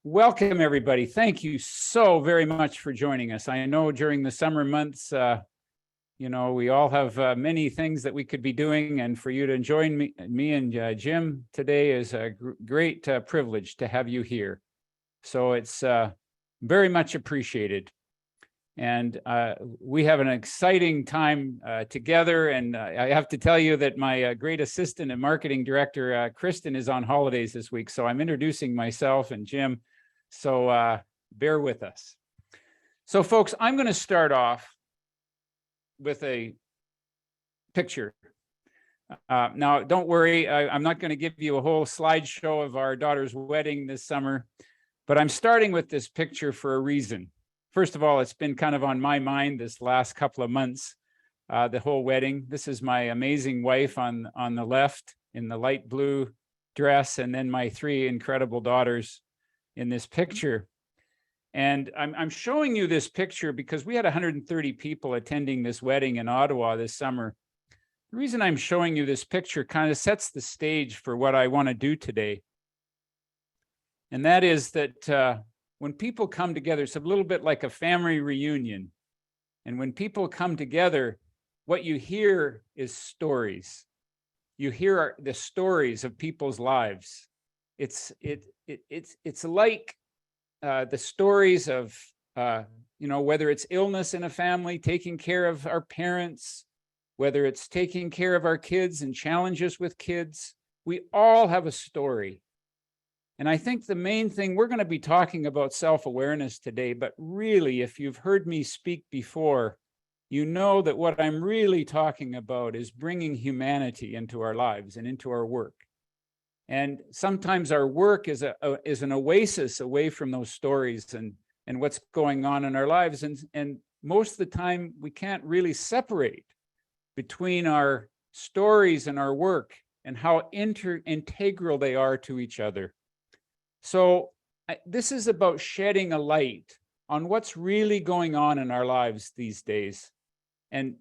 Welcome, everybody. Thank you so very much for joining us. I know during the summer months, we all have many things that we could be doing, and for you to join me and Jim today is a great privilege to have you here. So it's very much appreciated. And we have an exciting time together. And I have to tell you that my great assistant and marketing director, Kristen, is on holidays this week. So I'm introducing myself and Jim. So bear with us. So folks, I'm going to start off with a picture. Now, don't worry, I'm not going to give you a whole slideshow of our daughter's wedding this summer, but I'm starting with this picture for a reason. First of all, it's been kind of on my mind this last couple of months, the whole wedding. This is my amazing wife on the left in the light blue dress, and then my three incredible daughters in this picture. And I'm showing you this picture because we had 130 people attending this wedding in Ottawa this summer. The reason I'm showing you this picture kind of sets the stage for what I want to do today. And that is that when people come together, it's a little bit like a family reunion. And when people come together, what you hear is stories. You hear the stories of people's lives. It's like the stories of, whether it's illness in a family, taking care of our parents, whether it's taking care of our kids and challenges with kids. We all have a story. And I think the main thing, we're going to be talking about self-awareness today, but really, if you've heard me speak before, you know that what I'm really talking about is bringing humanity into our lives and into our work. And sometimes our work is an oasis away from those stories and what's going on in our lives. And most of the time, we can't really separate between our stories and our work and how integral they are to each other. So this is about shedding a light on what's really going on in our lives these days and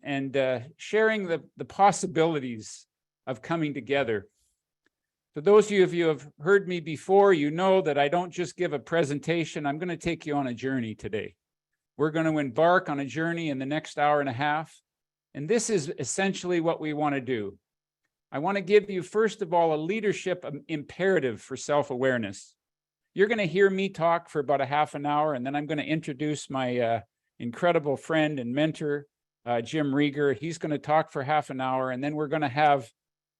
sharing the possibilities of coming together. For those of you who have heard me before, you know that I don't just give a presentation. I'm going to take you on a journey today. We're going to embark on a journey in the next hour and a half. And this is essentially what we want to do. I want to give you, first of all, a leadership imperative for self-awareness. You're going to hear me talk for about a half an hour, and then I'm going to introduce my incredible friend and mentor, Jim Rieger. He's going to talk for half an hour, and then we're going to have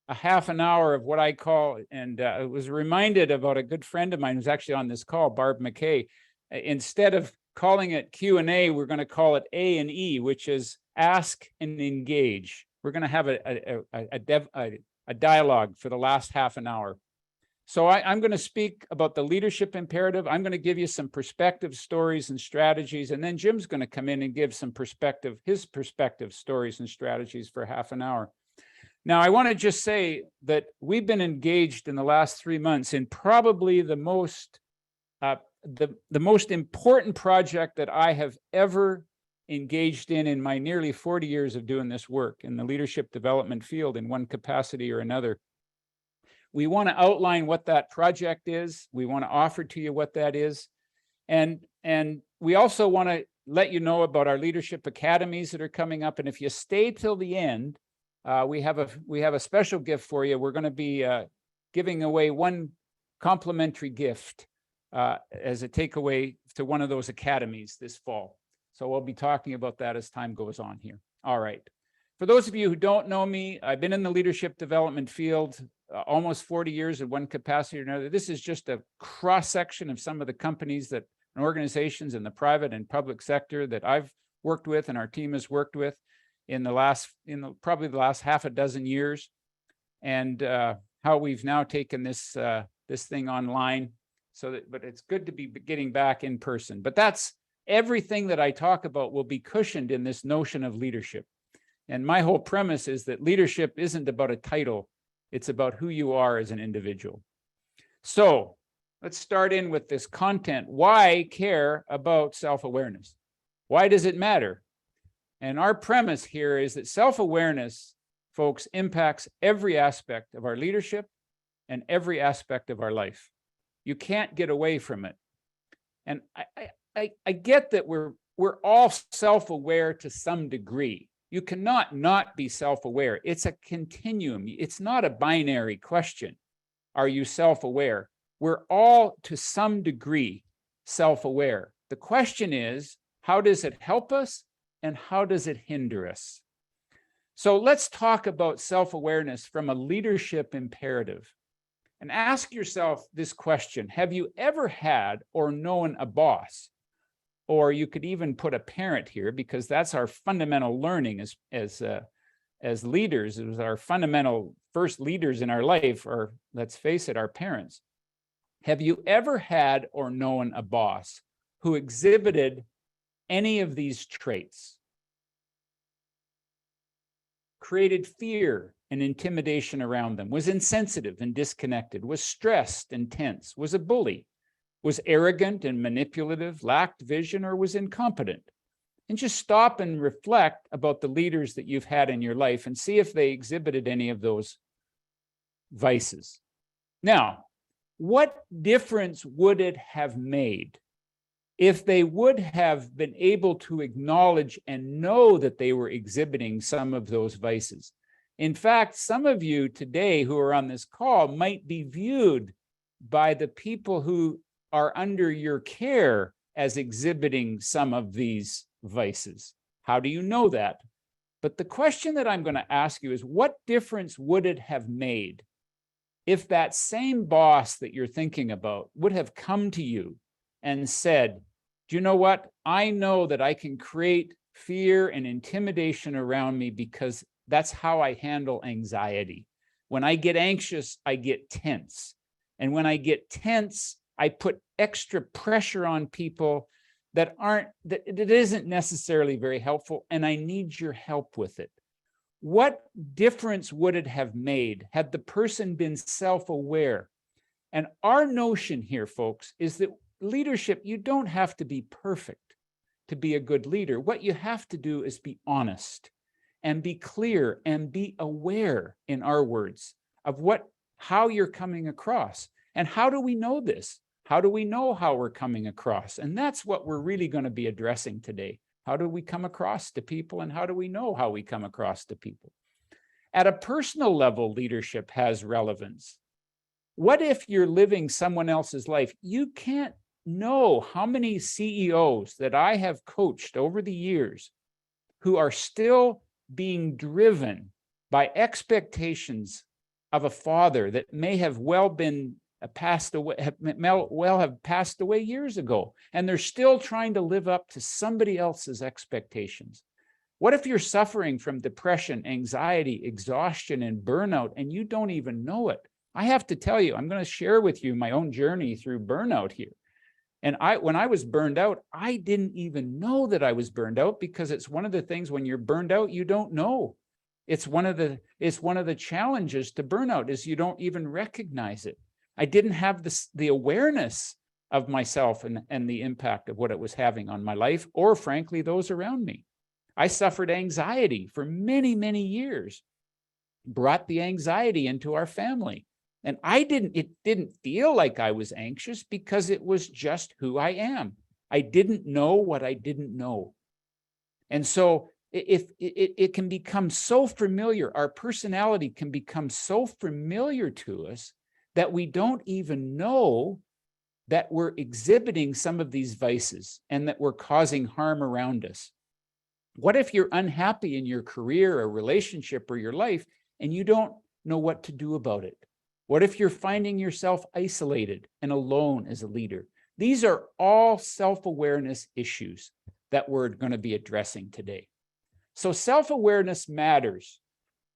a half an hour of what I call, and I was reminded about a good friend of mine who's actually on this call, Barb McKay. Instead of calling it Q&A, we're going to call it A&E, which is ask and engage. We're going to have a dialogue for the last half an hour. So I'm going to speak about the leadership imperative. I'm going to give you some perspective, stories, and strategies, and then Jim's going to come in and give some perspective, his perspective, stories, and strategies for half an hour. Now, I want to just say that we've been engaged in the last 3 months in probably the most important project that I have ever engaged in my nearly 40 years of doing this work in the leadership development field in one capacity or another. We want to outline what that project is. We want to offer to you what that is. And we also want to let you know about our leadership academies that are coming up. And if you stay till the end, we have a special gift for you. We're going to be giving away one complimentary gift as a takeaway to one of those academies this fall. So we'll be talking about that as time goes on here. All right. For those of you who don't know me, I've been in the leadership development field almost 40 years in one capacity or another. This is just a cross-section of some of the companies and organizations in the private and public sector that I've worked with and our team has worked with in probably the last half a dozen years, and how we've now taken this thing online. But it's good to be getting back in person. But that's everything that I talk about will be cushioned in this notion of leadership. And my whole premise is that leadership isn't about a title. It's about who you are as an individual. So let's start in with this content. Why care about self-awareness? Why does it matter? And our premise here is that self-awareness, folks, impacts every aspect of our leadership and every aspect of our life. You can't get away from it. And I get that we're all self-aware to some degree. You cannot not be self-aware. It's a continuum. It's not a binary question. Are you self-aware? We're all to some degree self-aware. The question is, how does it help us and how does it hinder us? So let's talk about self-awareness from a leadership imperative. And ask yourself this question: have you ever had or known a boss? Or you could even put a parent here, because that's our fundamental learning as leaders. It was our fundamental first leaders in our life, or let's face it, our parents. Have you ever had or known a boss who exhibited any of these traits? Created fear and intimidation around them, was insensitive and disconnected, was stressed and tense, was a bully, was arrogant and manipulative, lacked vision, or was incompetent? And just stop and reflect about the leaders that you've had in your life and see if they exhibited any of those vices. Now, what difference would it have made if they would have been able to acknowledge and know that they were exhibiting some of those vices? In fact, some of you today who are on this call might be viewed by the people who are under your care as exhibiting some of these vices. How do you know that? But the question that I'm going to ask you is, what difference would it have made if that same boss that you're thinking about would have come to you and said, do you know what? I know that I can create fear and intimidation around me because that's how I handle anxiety. When I get anxious, I get tense. And when I get tense, I put extra pressure on people that isn't necessarily very helpful, and I need your help with it. What difference would it have made had the person been self-aware? And our notion here, folks, is that leadership, you don't have to be perfect to be a good leader. What you have to do is be honest and be clear and be aware, in our words, of how you're coming across. And how do we know this? How do we know how we're coming across? And that's what we're really going to be addressing today. How do we come across to people, and how do we know how we come across to people? At a personal level, leadership has relevance. What if you're living someone else's life? You can't know how many CEOs that I have coached over the years who are still being driven by expectations of a father that may have passed away years ago, and they're still trying to live up to somebody else's expectations. What if you're suffering from depression, anxiety, exhaustion, and burnout, and you don't even know it? I have to tell you, I'm going to share with you my own journey through burnout here. And when I was burned out, I didn't even know that I was burned out, because it's one of the things when you're burned out, you don't know. It's one of the challenges to burnout is you don't even recognize it. I didn't have the awareness of myself and the impact of what it was having on my life, or frankly, those around me. I suffered anxiety for many, many years, brought the anxiety into our family. And it didn't feel like I was anxious because it was just who I am. I didn't know what I didn't know. And so if it can become so familiar, our personality can become so familiar to us that we don't even know that we're exhibiting some of these vices and that we're causing harm around us. What if you're unhappy in your career or relationship or your life and you don't know what to do about it? What if you're finding yourself isolated and alone as a leader? These are all self-awareness issues that we're going to be addressing today. So self-awareness matters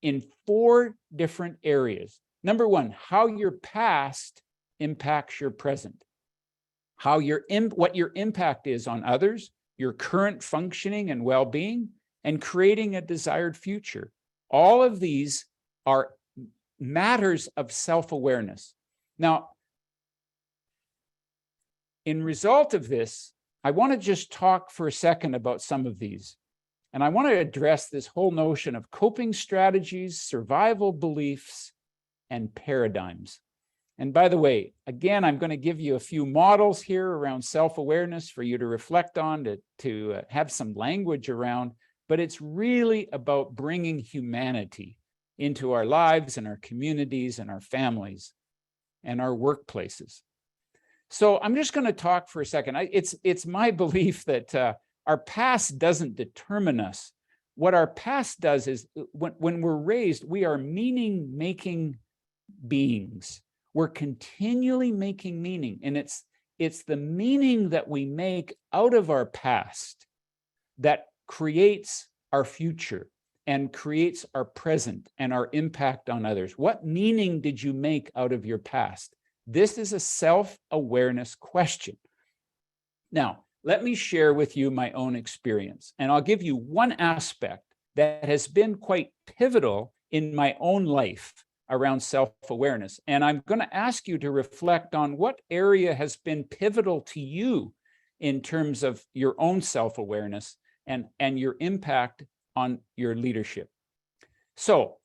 in 4 different areas. Number 1, how your past impacts your present, what your impact is on others, your current functioning and well-being, and creating a desired future. All of these are matters of self-awareness. Now, in result of this, I want to just talk for a second about some of these. And I want to address this whole notion of coping strategies, survival beliefs, and paradigms. And by the way, again, I'm going to give you a few models here around self-awareness for you to reflect on, to have some language around, but it's really about bringing humanity into our lives and our communities and our families and our workplaces. So I'm just going to talk for a second. It's my belief that our past doesn't determine us. What our past does is when we're raised, we are meaning-making beings. We're continually making meaning, and it's the meaning that we make out of our past that creates our future and creates our present and our impact on others. What meaning did you make out of your past? This is a self-awareness question. Now, let me share with you my own experience, and I'll give you one aspect that has been quite pivotal in my own life around self-awareness. And I'm going to ask you to reflect on what area has been pivotal to you in terms of your own self-awareness and your impact on your leadership. So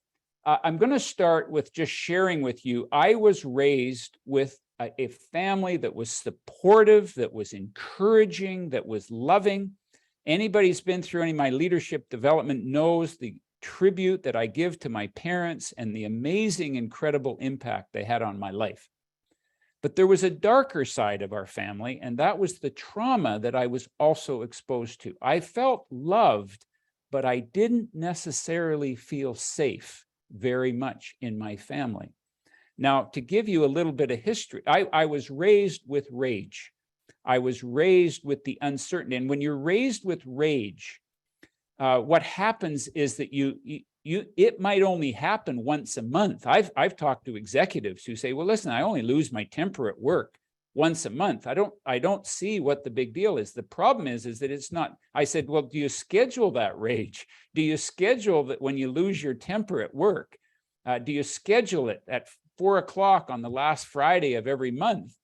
I'm going to start with just sharing with you, I was raised with a family that was supportive, that was encouraging, that was loving. Anybody who's been through any of my leadership development knows the tribute that I give to my parents and the amazing, incredible impact they had on my life. But there was a darker side of our family, and that was the trauma that I was also exposed to. I felt loved, but I didn't necessarily feel safe very much in my family. Now, to give you a little bit of history, I was raised with rage. I was raised with the uncertainty. And when you're raised with rage, what happens is that it might only happen once a month. I've talked to executives who say, well, listen, I only lose my temper at work once a month. I don't see what the big deal is. The problem is that it's not. I said, well, do you schedule that rage? Do you schedule that when you lose your temper at work? Do you schedule it at 4 o'clock on the last Friday of every month?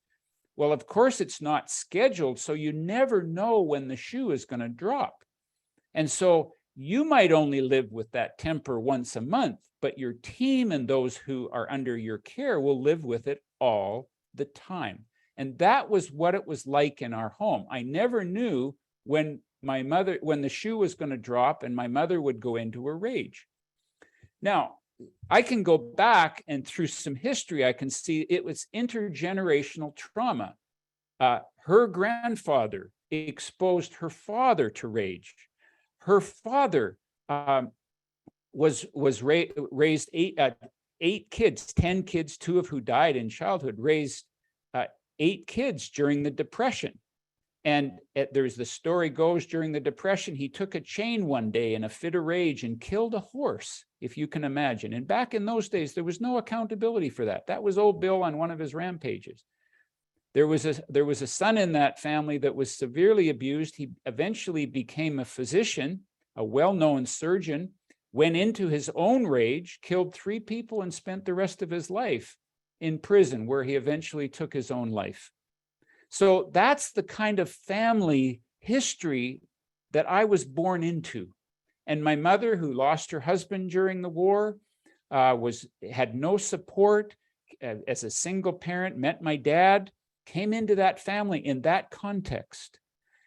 Well, of course it's not scheduled, so you never know when the shoe is going to drop. And so you might only live with that temper once a month, but your team and those who are under your care will live with it all the time. And that was what it was like in our home. I never knew when the shoe was going to drop and my mother would go into a rage. Now, I can go back and through some history, I can see it was intergenerational trauma. Her grandfather exposed her father to rage. Her father raised eight kids, 10 kids, 2 of who died in childhood, raised 8 kids during the Depression. And there's the story goes during the Depression, he took a chain one day in a fit of rage and killed a horse, if you can imagine. And back in those days, there was no accountability for that. That was old Bill on one of his rampages. There was a son in that family that was severely abused. He eventually became a physician, a well-known surgeon, went into his own rage, killed 3 people, and spent the rest of his life in prison, where he eventually took his own life. So that's the kind of family history that I was born into. And my mother, who lost her husband during the war, had no support as a single parent, met my dad, came into that family in that context.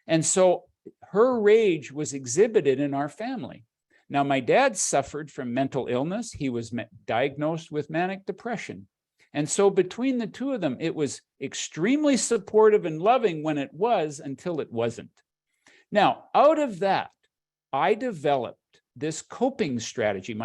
And so her rage was exhibited in our family. Now, my dad suffered from mental illness. He was diagnosed with manic depression. And so between the two of them, it was extremely supportive and loving when it was, until it wasn't. Now, out of that, I developed this coping strategy.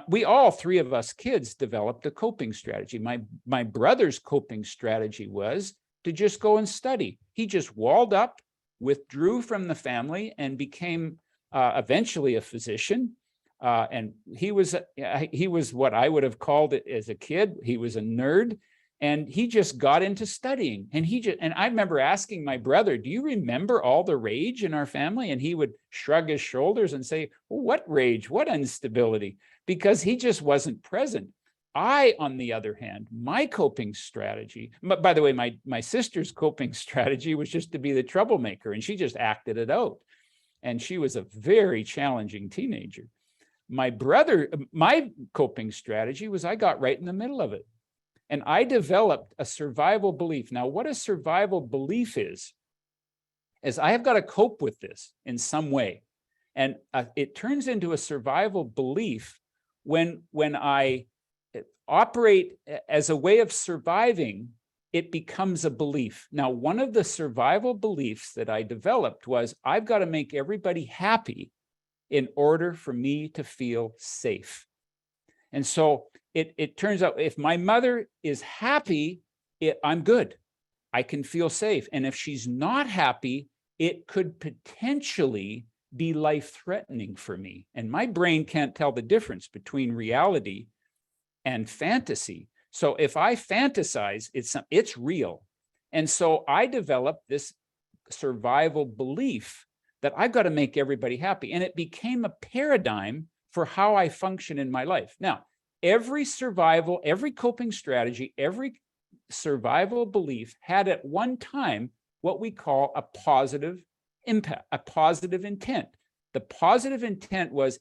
We all 3 of us kids developed a coping strategy. My brother's coping strategy was to just go and study. He just walled up, withdrew from the family, and became eventually a physician. And he was what I would have called it as a kid. He was a nerd, and he just got into studying. And I remember asking my brother, do you remember all the rage in our family? And he would shrug his shoulders and say, well, what rage, what instability? Because he just wasn't present. I, on the other hand, my coping strategy, by the way, my sister's coping strategy was just to be the troublemaker, and she just acted it out. And she was a very challenging teenager. My coping strategy was I got right in the middle of it. And I developed a survival belief. Now, what a survival belief is I have got to cope with this in some way. And it turns into a survival belief when I operate as a way of surviving, it becomes a belief. Now, one of the survival beliefs that I developed was I've got to make everybody happy in order for me to feel safe. And so it turns out if my mother is happy, I'm good. I can feel safe. And if she's not happy, it could potentially be life-threatening for me. And my brain can't tell the difference between reality and fantasy. So if I fantasize, it's real. And so I developed this survival belief that I've got to make everybody happy. And it became a paradigm for how I function in my life. Now, every coping strategy, every survival belief had at one time what we call a positive impact, a positive intent. The positive intent was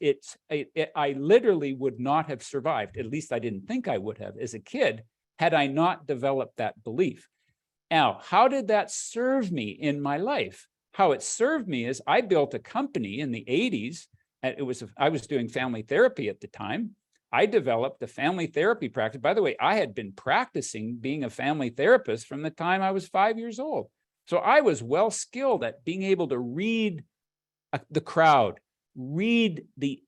I literally would not have survived. At least I didn't think I would have as a kid had I not developed that belief. Now, how did that serve me in my life? How it served me is I built a company in the 80s. I was doing family therapy at the time. I developed a family therapy practice. By the way, I had been practicing being a family therapist from the time I was 5 years old. So I was well skilled at being able to read the crowd, read the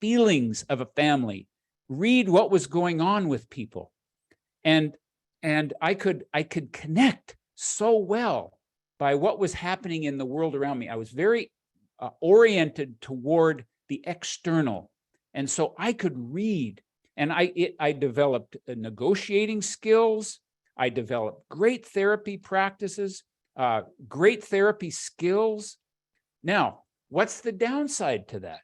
feelings of a family, read what was going on with people. And I could connect so well by what was happening in the world around me. I was very oriented toward the external. And so I could read, and I developed negotiating skills. I developed great therapy practices, great therapy skills. Now, what's the downside to that?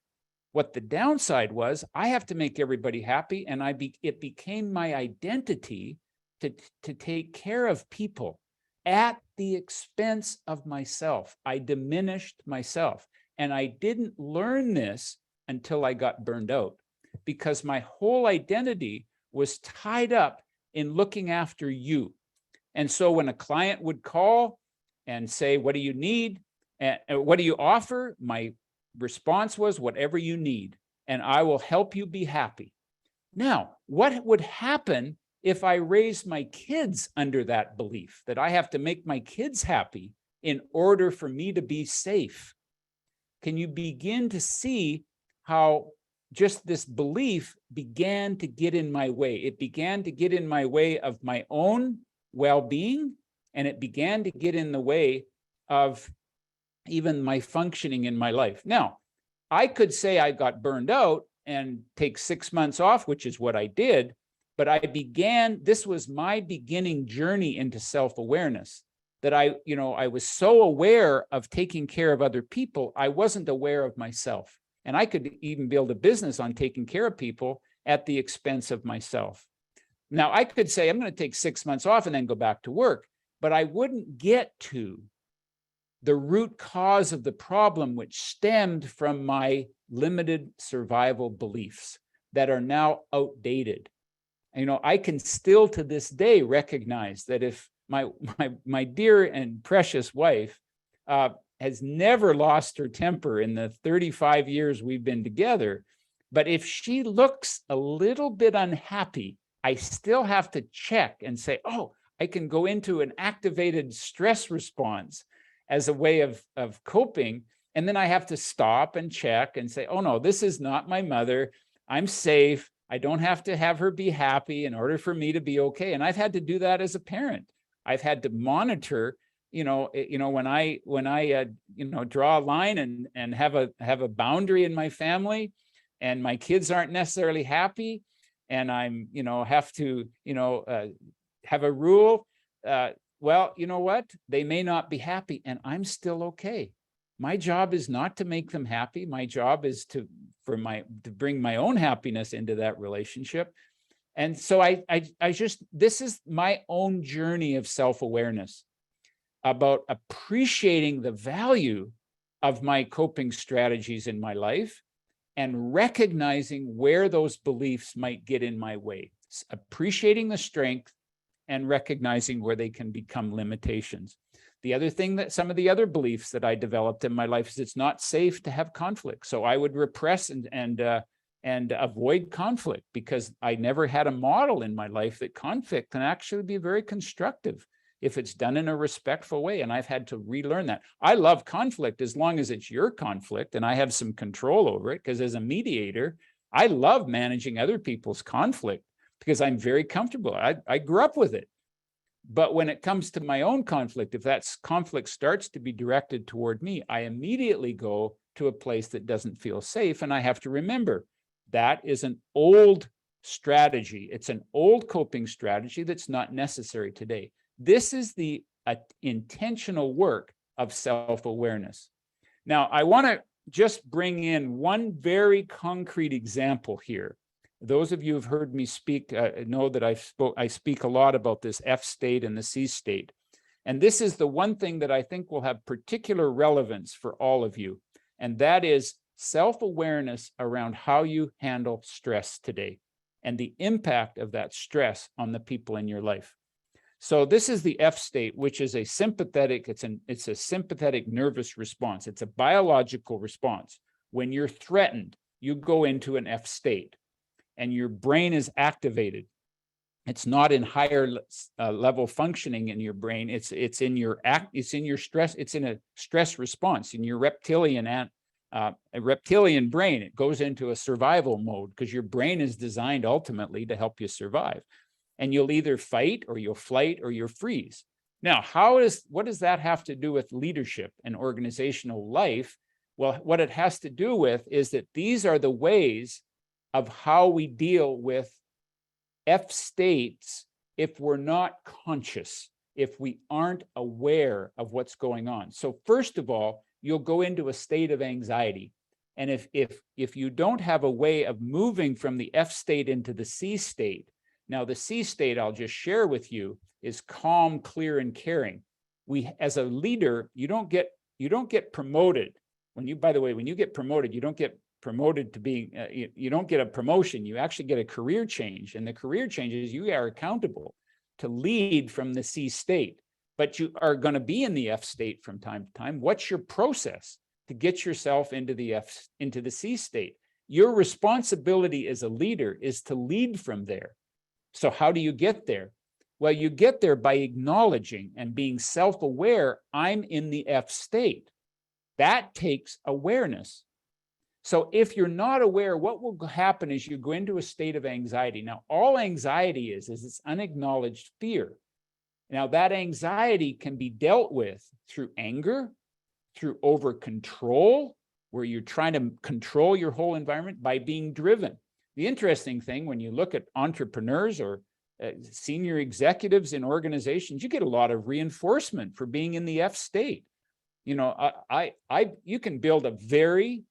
What the downside was, I have to make everybody happy, and it became my identity to take care of people at the expense of myself. I diminished myself, and I didn't learn this until I got burned out, because my whole identity was tied up in looking after you. And so when a client would call and say, what do you need? And what do you offer? My response was, whatever you need, and I will help you be happy. Now, what would happen if I raised my kids under that belief that I have to make my kids happy in order for me to be safe? Can you begin to see how just this belief began to get in my way? It began to get in my way of my own well-being, and it began to get in the way of even my functioning in my life. Now, I could say I got burned out and take 6 months off, which is what I did, but this was my beginning journey into self-awareness, that I was so aware of taking care of other people, I wasn't aware of myself. And I could even build a business on taking care of people at the expense of myself. Now, I could say I'm going to take 6 months off and then go back to work, but I wouldn't get to the root cause of the problem, which stemmed from my limited survival beliefs that are now outdated. I can still to this day recognize that if my dear and precious wife has never lost her temper in the 35 years we've been together, but if she looks a little bit unhappy, I still have to check and say, oh, I can go into an activated stress response as a way of coping. And then I have to stop and check and say, oh no, this is not my mother. I'm safe. I don't have to have her be happy in order for me to be okay. And I've had to do that as a parent. I've had to monitor, when I draw a line and have a boundary in my family, and my kids aren't necessarily happy, and I'm, have to, have a rule. Well, you know what? They may not be happy, and I'm still okay. My job is not to make them happy. My job is to bring my own happiness into that relationship. And so this is my own journey of self-awareness about appreciating the value of my coping strategies in my life and recognizing where those beliefs might get in my way, appreciating the strength and recognizing where they can become limitations. The other thing that some of the other beliefs that I developed in my life is it's not safe to have conflict. So I would repress and avoid conflict because I never had a model in my life that conflict can actually be very constructive if it's done in a respectful way. And I've had to relearn that. I love conflict as long as it's your conflict and I have some control over it, because as a mediator, I love managing other people's conflict because I'm very comfortable. I grew up with it. But when it comes to my own conflict, if that conflict starts to be directed toward me, I immediately go to a place that doesn't feel safe. And I have to remember that is an old strategy. It's an old coping strategy that's not necessary today. This is the intentional work of self-awareness. Now, I want to just bring in one very concrete example here. Those of you who've heard me speak know that I speak a lot about this F state and the C state. And this is the one thing that I think will have particular relevance for all of you. And that is self-awareness around how you handle stress today and the impact of that stress on the people in your life. So this is the F state, which is a sympathetic, it's a sympathetic nervous response. It's a biological response. When you're threatened, you go into an F state and your brain is activated. It's not in higher level functioning in your brain. It's in your stress. It's in a stress response in your reptilian brain. It goes into a survival mode because your brain is designed ultimately to help you survive. And you'll either fight or you'll flight or you'll freeze. Now, what does that have to do with leadership and organizational life? Well, what it has to do with is that these are the ways of how we deal with F states if we're not conscious, if we aren't aware of what's going on. So first of all, you'll go into a state of anxiety. And if you don't have a way of moving from the F state into the C state, now the C state I'll just share with you is calm, clear, and caring. As a leader, you don't get promoted. When you get promoted, you don't get promoted to being, you don't get a promotion, you actually get a career change. And the career change is you are accountable to lead from the C state, but you are going to be in the F state from time to time. What's your process to get yourself into the C state? Your responsibility as a leader is to lead from there. So how do you get there? Well, you get there by acknowledging and being self-aware, I'm in the F state. That takes awareness. So if you're not aware, what will happen is you go into a state of anxiety. Now, all anxiety is it's unacknowledged fear. Now, that anxiety can be dealt with through anger, through over control, where you're trying to control your whole environment, by being driven. The interesting thing, when you look at entrepreneurs or senior executives in organizations, you get a lot of reinforcement for being in the F state. You know, you can build a very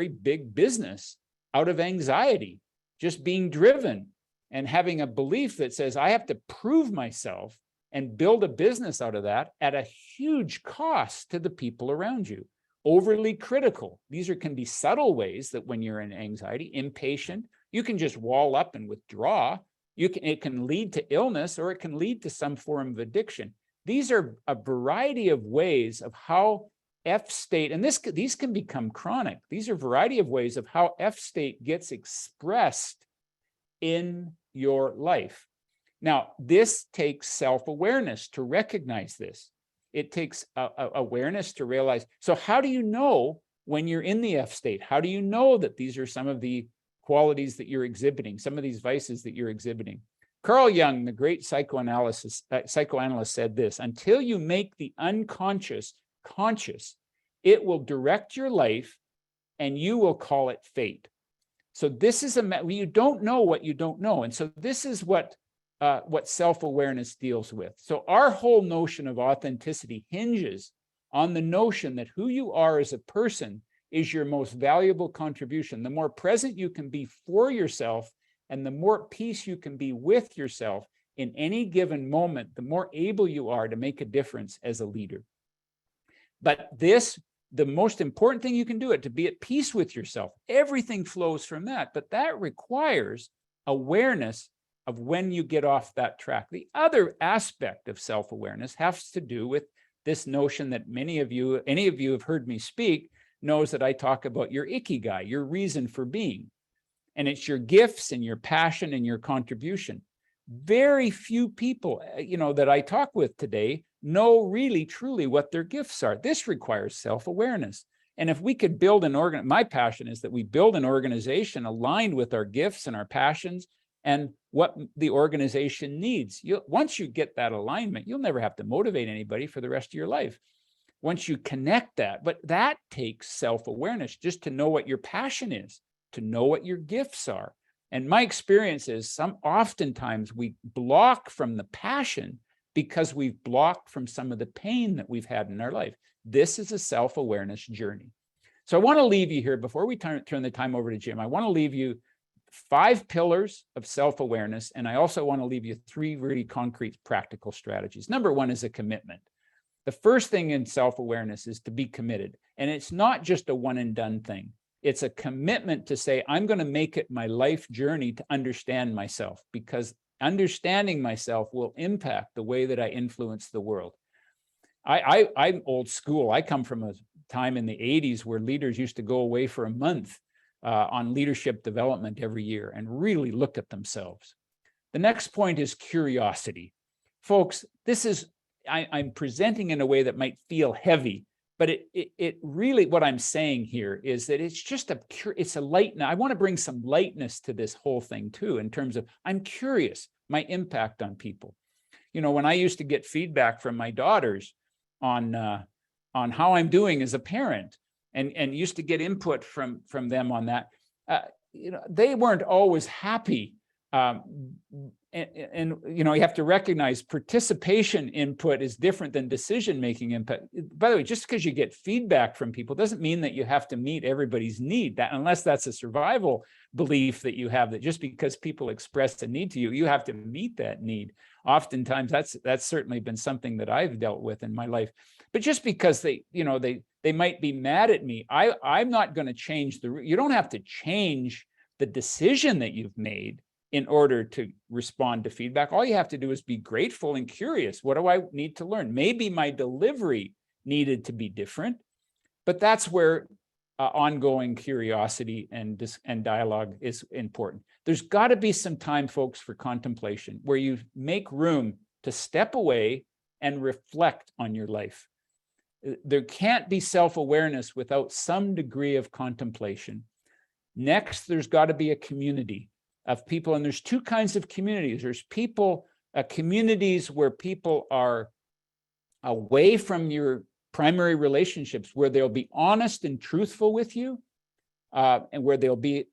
big business out of anxiety, just being driven and having a belief that says, I have to prove myself and build a business out of that at a huge cost to the people around you. Overly critical. These can be subtle ways that when you're in anxiety, impatient, you can just wall up and withdraw. It can lead to illness, or it can lead to some form of addiction. These are a variety of ways of how F state, and these can become chronic. These are a variety of ways of how F state gets expressed in your life. Now, this takes self-awareness to recognize this. It takes awareness to realize. So how do you know when you're in the F state? How do you know that these are some of the qualities that you're exhibiting, some of these vices that you're exhibiting? Carl Jung, the great psychoanalyst, said this: until you make the unconscious conscious, it will direct your life and you will call it fate. So this is you don't know what you don't know. And so this is what self-awareness deals with. So our whole notion of authenticity hinges on the notion that who you are as a person is your most valuable contribution. The more present you can be for yourself and the more peace you can be with yourself in any given moment, the more able you are to make a difference as a leader. But the most important thing you can do to be at peace with yourself. Everything flows from that, but that requires awareness of when you get off that track. The other aspect of self-awareness has to do with this notion that any of you have heard me speak, knows that I talk about your ikigai, your reason for being. And it's your gifts and your passion and your contribution. Very few people, that I talk with today know really, truly what their gifts are. This requires self-awareness. And if we could build my passion is that we build an organization aligned with our gifts and our passions and what the organization needs. Once you get that alignment, you'll never have to motivate anybody for the rest of your life. Once you connect that, but that takes self-awareness, just to know what your passion is, to know what your gifts are. And my experience is oftentimes we block from the passion because we've blocked from some of the pain that we've had in our life. This is a self-awareness journey. So I want to leave you here, before we turn the time over to Jim, I want to leave you 5 pillars of self-awareness. And I also want to leave you 3 really concrete practical strategies. Number 1 is a commitment. The first thing in self-awareness is to be committed. And it's not just a one and done thing. It's a commitment to say, I'm going to make it my life journey to understand myself, because understanding myself will impact the way that I influence the world. I'm old school. I come from a time in the 80s where leaders used to go away for a month on leadership development every year and really look at themselves. The next point is curiosity. Folks, I'm presenting in a way that might feel heavy, but it really, what I'm saying here is that it's a light. I want to bring some lightness to this whole thing too, in terms of, I'm curious, my impact on people. When I used to get feedback from my daughters on how I'm doing as a parent, and used to get input from them on that, they weren't always happy. And you have to recognize participation input is different than decision-making input. By the way, just because you get feedback from people doesn't mean that you have to meet everybody's need, unless that's a survival belief that you have, that just because people express a need to you, you have to meet that need. Oftentimes, that's certainly been something that I've dealt with in my life. But just because they might be mad at me, I'm not going to change you don't have to change the decision that you've made in order to respond to feedback. All you have to do is be grateful and curious. What do I need to learn? Maybe my delivery needed to be different, but that's where ongoing curiosity and dialogue is important. There's got to be some time, folks, for contemplation, where you make room to step away and reflect on your life. There can't be self-awareness without some degree of contemplation. Next, there's got to be a community of people, and there's 2 kinds of communities. There's communities where people are away from your primary relationships, where they'll be honest and truthful with you, and where they'll be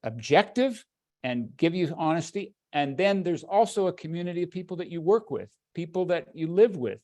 objective and give you honesty. And then there's also a community of people that you work with, people that you live with,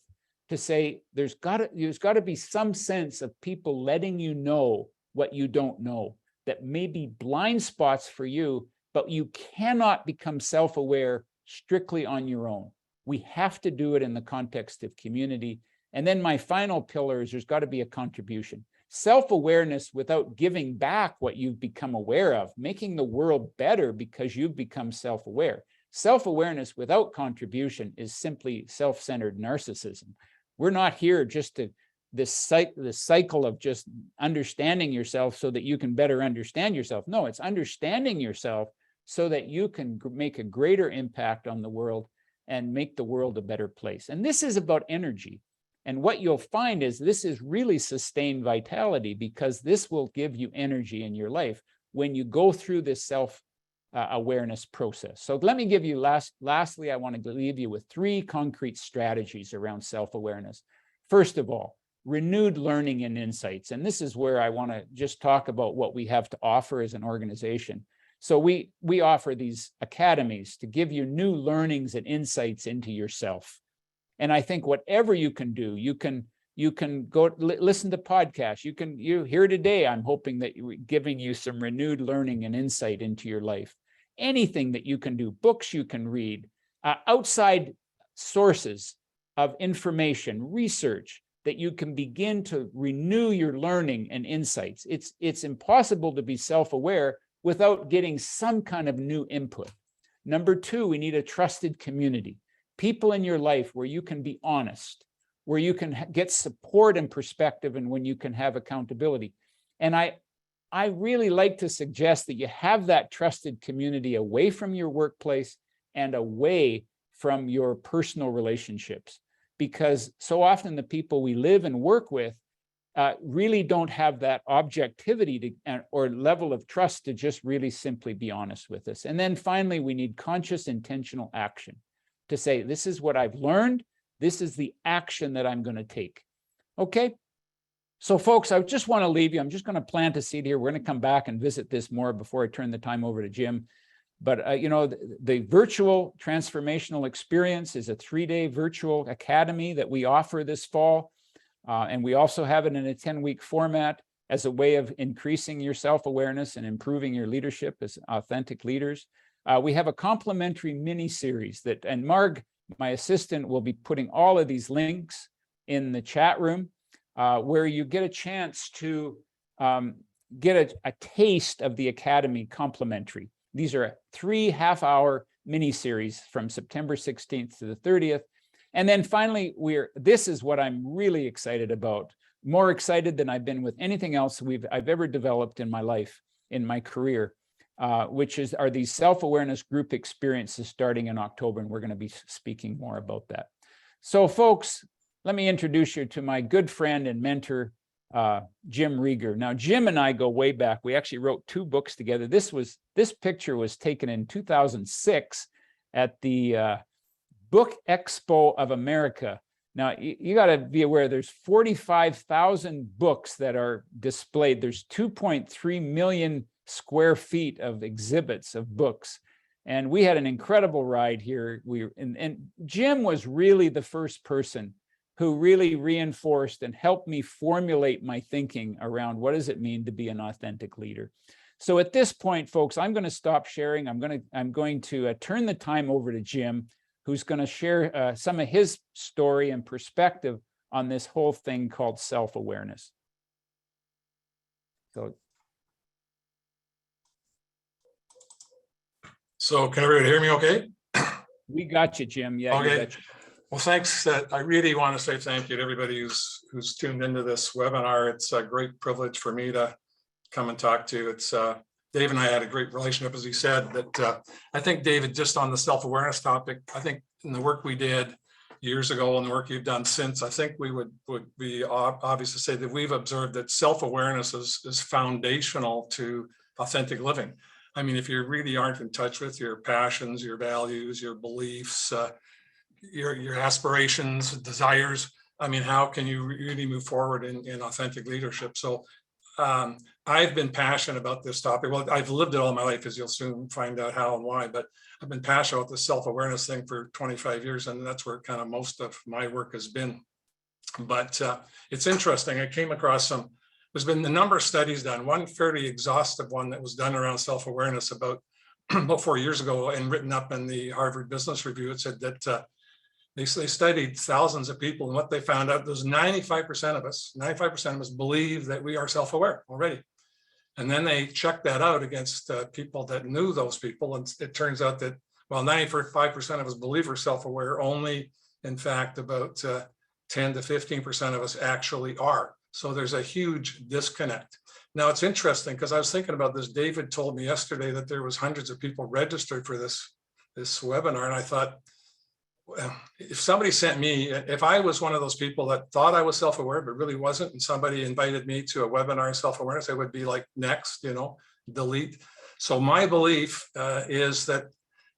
to say there's got to be some sense of people letting you know what you don't know, that may be blind spots for you, but you cannot become self-aware strictly on your own. We have to do it in the context of community. And then my final pillar is there's got to be a contribution. Self-awareness without giving back what you've become aware of, making the world better because you've become self-aware. Self-awareness without contribution is simply self-centered narcissism. We're not here just to this cycle of just understanding yourself so that you can better understand yourself. No, it's understanding yourself so that you can make a greater impact on the world and make the world a better place. And this is about energy. And what you'll find is this is really sustained vitality, because this will give you energy in your life when you go through this self-awareness process. So let me give you, lastly, I want to leave you with 3 concrete strategies around self-awareness. First of all, renewed learning and insights. And this is where I want to just talk about what we have to offer as an organization. So we offer these academies to give you new learnings and insights into yourself. And I think whatever you can do, you can go listen to podcasts. You here today, I'm hoping that you're giving you some renewed learning and insight into your life. Anything that you can do, books you can read, outside sources of information, research, that you can begin to renew your learning and insights. It's impossible to be self-aware without getting some kind of new input. Number two, we need a trusted community, people in your life where you can be honest, where you can get support and perspective, and when you can have accountability. And I really like to suggest that you have that trusted community away from your workplace and away from your personal relationships, because so often the people we live and work with really don't have that objectivity or level of trust to just really simply be honest with us. And then finally, we need conscious, intentional action to say, this is what I've learned. This is the action that I'm going to take. Okay. So folks, I just want to leave you. I'm just going to plant a seed here. We're going to come back and visit this more before I turn the time over to Jim. But, you know, the virtual transformational experience is a 3-day virtual academy that we offer this fall. And we also have it in a 10-week format as a way of increasing your self-awareness and improving your leadership as authentic leaders. We have a complimentary mini-series that, and Marg, my assistant, will be putting all of these links in the chat room, where you get a chance to get a taste of the Academy complimentary. These are 3 half-hour mini-series from September 16th to the 30th. And then finally, this is what I'm really excited about, more excited than I've been with anything else I've ever developed in my life, in my career, which are these self-awareness group experiences starting in October, and we're going to be speaking more about that. So folks, let me introduce you to my good friend and mentor, Jim Rieger. Now, Jim and I go way back. We actually wrote 2 books together. This picture was taken in 2006 at the Book Expo of America. Now, you got to be aware there's 45,000 books that are displayed. There's 2.3 million square feet of exhibits of books. And we had an incredible ride here. And Jim was really the first person who really reinforced and helped me formulate my thinking around what does it mean to be an authentic leader. So at this point, folks, I'm going to stop sharing. I'm going to turn the time over to Jim, who's going to share some of his story and perspective on this whole thing called self-awareness. So can everybody hear me okay? We got you, Jim. Yeah. Okay. You got you. Well, thanks. I really want to say thank you to everybody who's tuned into this webinar. It's a great privilege for me to come and talk to you. It's Dave and I had a great relationship, as he said, that I think, David, just on the self-awareness topic, I think in the work we did years ago and the work you've done since, I think we would be obvious to say that we've observed that self-awareness is foundational to authentic living. I mean, if you really aren't in touch with your passions, your values, your beliefs, your aspirations, desires, I mean, how can you really move forward in authentic leadership? So I've been passionate about this topic. Well, I've lived it all my life, as you'll soon find out how and why, but I've been passionate about the self-awareness thing for 25 years, and that's where kind of most of my work has been. But it's interesting. I came across there's been a number of studies done, one fairly exhaustive one that was done around self-awareness about 4 years ago and written up in the Harvard Business Review. It said that they studied thousands of people, and what they found out was 95% of us believe that we are self-aware already. And then they checked that out against people that knew those people. And it turns out that, well, 95% of us believe we're self-aware, only in fact, about 10 to 15% of us actually are. So there's a huge disconnect. Now it's interesting because I was thinking about this. David told me yesterday that there was hundreds of people registered for this webinar. And I thought, well, if somebody sent me, if I was one of those people that thought I was self-aware, but really wasn't, and somebody invited me to a webinar on self-awareness, I would be like, next, delete. So my belief is that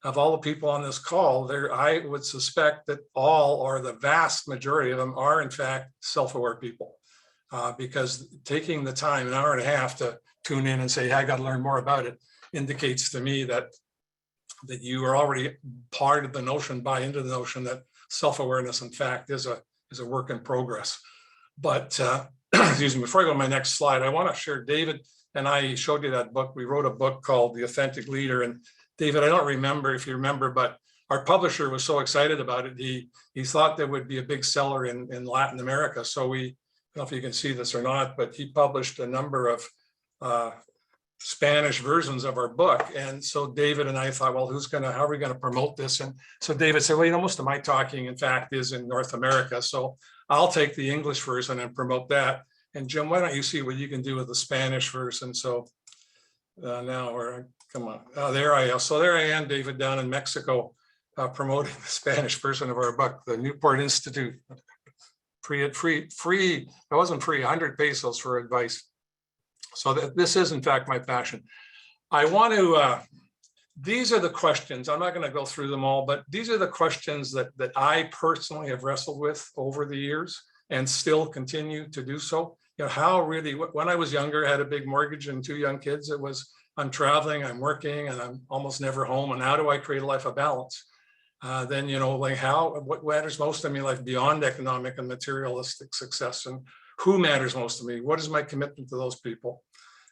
of all the people on this call, I would suspect that all or the vast majority of them are in fact self-aware people. Because taking the time, an hour and a half to tune in and say, hey, I got to learn more about it, indicates to me that you are already part of the notion, buy into the notion that self-awareness, in fact, is a work in progress. But excuse me, before I go to my next slide, I want to share, David and I showed you that book. We wrote a book called The Authentic Leader. And David, I don't remember if you remember, but our publisher was so excited about it. He thought there would be a big seller in Latin America. So I don't know if you can see this or not, but he published a number of Spanish versions of our book. And so David and I thought, well, how are we going to promote this? And so David said, well, most of my talking, in fact, is in North America. So I'll take the English version and promote that. And Jim, why don't you see what you can do with the Spanish version? So now come on. There I am. So there I am, David, down in Mexico, promoting the Spanish version of our book, the Newport Institute. Free, it wasn't free, 100 pesos for advice. So this is, in fact, my passion. I want to, these are the questions. I'm not going to go through them all, but these are the questions that I personally have wrestled with over the years and still continue to do so. How really, when I was younger, I had a big mortgage and 2 young kids. It was, I'm traveling, I'm working, and I'm almost never home. And how do I create a life of balance? Then, what matters most in my life beyond economic and materialistic success, and who matters most to me? What is my commitment to those people?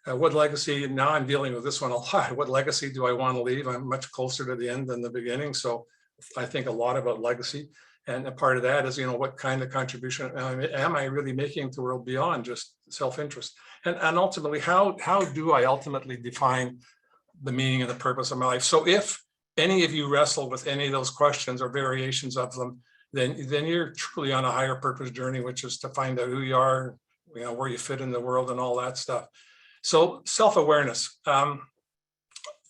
What legacy? Now I'm dealing with this one a lot. What legacy do I want to leave? I'm much closer to the end than the beginning. So I think a lot about legacy. And a part of that is, what kind of contribution am I really making to the world beyond just self-interest? And ultimately, how do I ultimately define the meaning and the purpose of my life? So if any of you wrestle with any of those questions or variations of them, then you're truly on a higher purpose journey, which is to find out who you are, where you fit in the world and all that stuff. So self-awareness.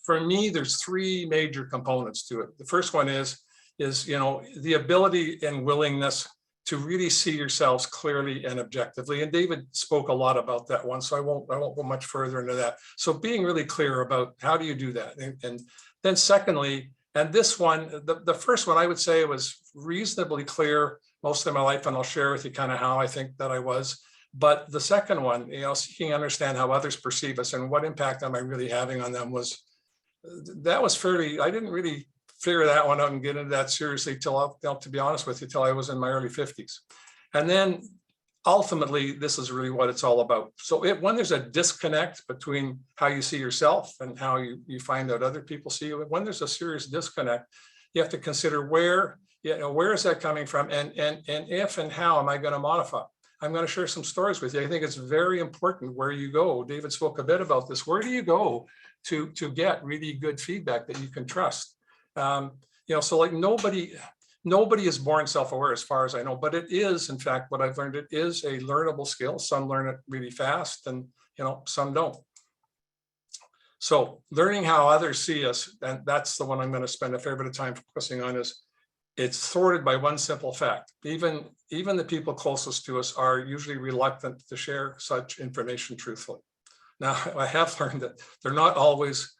For me, there's 3 major components to it. The first one is the ability and willingness to really see yourselves clearly and objectively. And David spoke a lot about that one, so I won't go much further into that. So being really clear about how do you do that? And then secondly, and this one, the first one, I would say was reasonably clear most of my life, and I'll share with you kind of how I think that I was. But the second one, seeking to understand how others perceive us and what impact am I really having on them, that was fairly, I didn't really figure that one out and get into that seriously to be honest with you, till I was in my early 50s. And then ultimately, this is really what it's all about. So when there's a disconnect between how you see yourself and how you find out other people see you, when there's a serious disconnect, you have to consider where is that coming from, and if and how am I going to modify? I'm going to share some stories with you. I think it's very important where you go. David spoke a bit about this. Where do you go to get really good feedback that you can trust? So like nobody is born self-aware as far as I know, but it is, in fact, what I've learned, it is a learnable skill. Some learn it really fast and, some don't. So learning how others see us, and that's the one I'm going to spend a fair bit of time focusing on, is it's thwarted by one simple fact. Even the people closest to us are usually reluctant to share such information truthfully. Now, I have learned that they're not always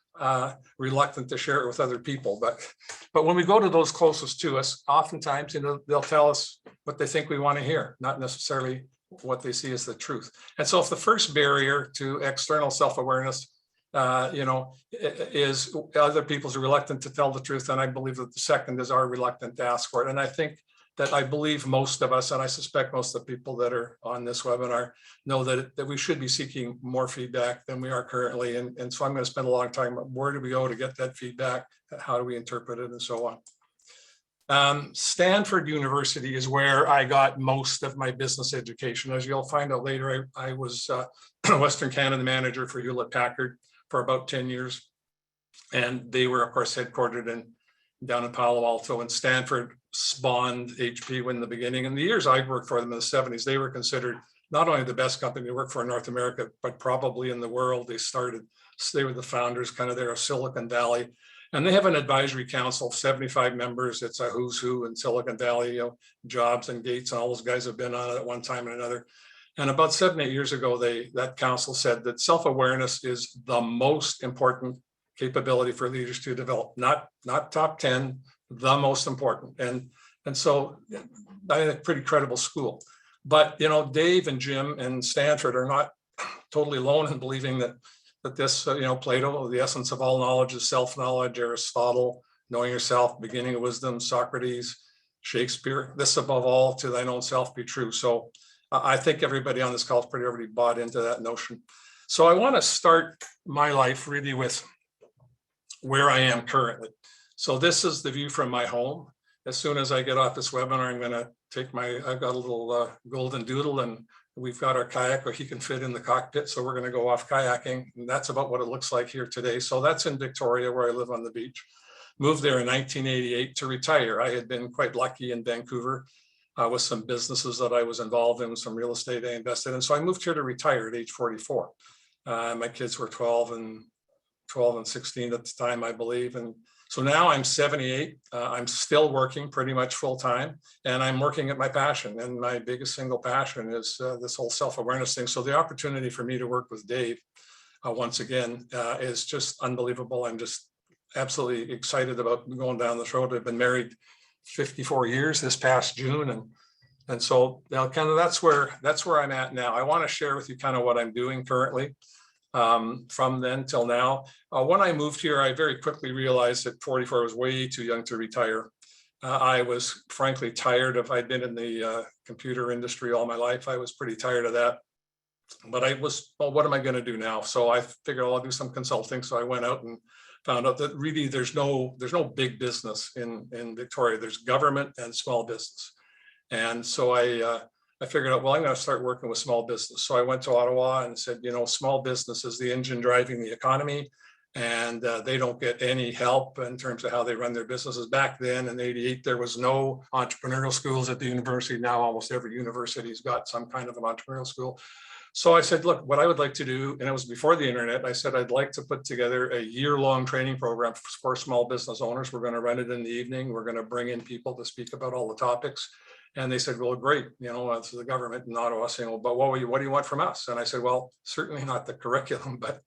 reluctant to share it with other people, but when we go to those closest to us, oftentimes they'll tell us what they think we want to hear, not necessarily what they see as the truth. And so if the first barrier to external self-awareness is other people's reluctant to tell the truth, and I believe that the second is our reluctant to ask for it. And I believe most of us, and I suspect most of the people that are on this webinar, know that we should be seeking more feedback than we are currently. And so I'm going to spend a lot of time on where do we go to get that feedback, how do we interpret it, and so on. Stanford University is where I got most of my business education. As you'll find out later, I was Western Canada manager for Hewlett-Packard for about 10 years. And they were, of course, headquartered down in Palo Alto, and Stanford spawned HP in the beginning. In the years I worked for them in the 70s, they were considered not only the best company to work for in North America, but probably in the world. They were the founders, kind of there of Silicon Valley. And they have an advisory council of 75 members. It's a who's who in Silicon Valley, Jobs and Gates and all those guys have been on it at one time or another. And about 7-8 years ago, that council said that self-awareness is the most important capability for leaders to develop, not top 10, the most important. And so I think a pretty credible school. But Dave and Jim and Stanford are not totally alone in believing that this, Plato, the essence of all knowledge is self-knowledge, Aristotle, knowing yourself, beginning of wisdom, Socrates, Shakespeare, this above all to thine own self be true. So I think everybody on this call is pretty already bought into that notion. So I want to start my life really with where I am currently. So this is the view from my home. as soon as I get off this webinar, I'm going to take I've got a little golden doodle, and we've got our kayak where he can fit in the cockpit. So we're going to go off kayaking. And that's about what it looks like here today. So that's in Victoria, where I live on the beach. Moved there in 1988 to retire. I had been quite lucky in Vancouver with some businesses that I was involved in, some real estate I invested in. So I moved here to retire at age 44. My kids were 12 and 16 at the time, I believe. And so now I'm 78. I'm still working pretty much full time, and I'm working at my passion. And my biggest single passion is this whole self-awareness thing. So the opportunity for me to work with Dave once again is just unbelievable. I'm just absolutely excited about going down this road. I've been married 54 years this past June, and so now kind of that's where I'm at now. I want to share with you kind of what I'm doing currently from then till now. When I moved here, I very quickly realized that 44 was way too young to retire. I was frankly tired of, I'd been in the computer industry all my life. I was pretty tired of that. But I was, well, what am I going to do now? So I figured I'll do some consulting. So I went out and found out that really there's no big business in Victoria. There's government and small business. And so I figured out, well, I'm going to start working with small business. So I went to Ottawa and said, you know, small business is the engine driving the economy, and they don't get any help in terms of how they run their businesses. Back then in '88, there was no entrepreneurial schools at the university. Now almost every university's got some kind of an entrepreneurial school. So I said, look, what I would like to do, and it was before the internet, I said, I'd like to put together a year-long training program for small business owners. We're going to run it in the evening. We're going to bring in people to speak about all the topics. And they said, well, great, you know, it's the government in Ottawa saying, well, but what do you want from us? And I said, well, certainly not the curriculum, but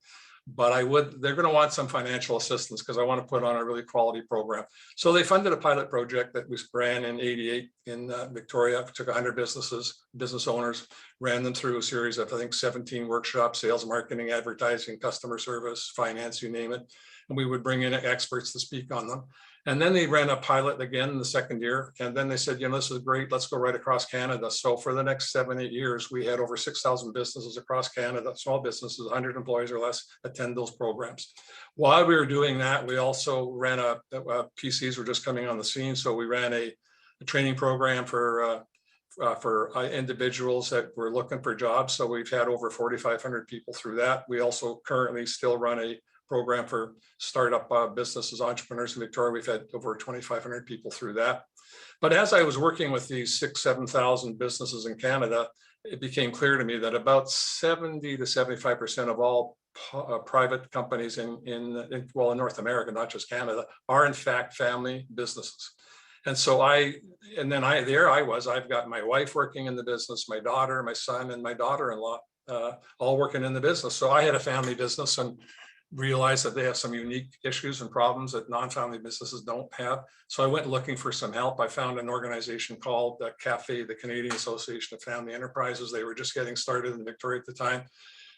they're going to want some financial assistance because I want to put on a really quality program. So they funded a pilot project that was ran in '88 in Victoria. It took 100 business owners, ran them through a series of, I think, 17 workshops, sales, marketing, advertising, customer service, finance, you name it. And we would bring in experts to speak on them. And then they ran a pilot again in the second year. And then they said, you know, this is great. Let's go right across Canada. So for the next 7-8 years, we had over 6,000 businesses across Canada, small businesses, 100 employees or less, attend those programs. While we were doing that, we also ran PCs were just coming on the scene. So we ran a training program for individuals that were looking for jobs. So we've had over 4,500 people through that. We also currently still run a program for startup businesses, entrepreneurs in Victoria. We've had over 2,500 people through that. But as I was working with these 7,000 businesses in Canada, it became clear to me that about 70 to 75% of all private companies in North America, not just Canada, are in fact family businesses. And so I've got my wife working in the business, my daughter, my son, and my daughter-in-law all working in the business. So I had a family business and realized that they have some unique issues and problems that non-family businesses don't have. So I went looking for some help. I found an organization called CAFE, the Canadian Association of Family Enterprises. They were just getting started in Victoria at the time,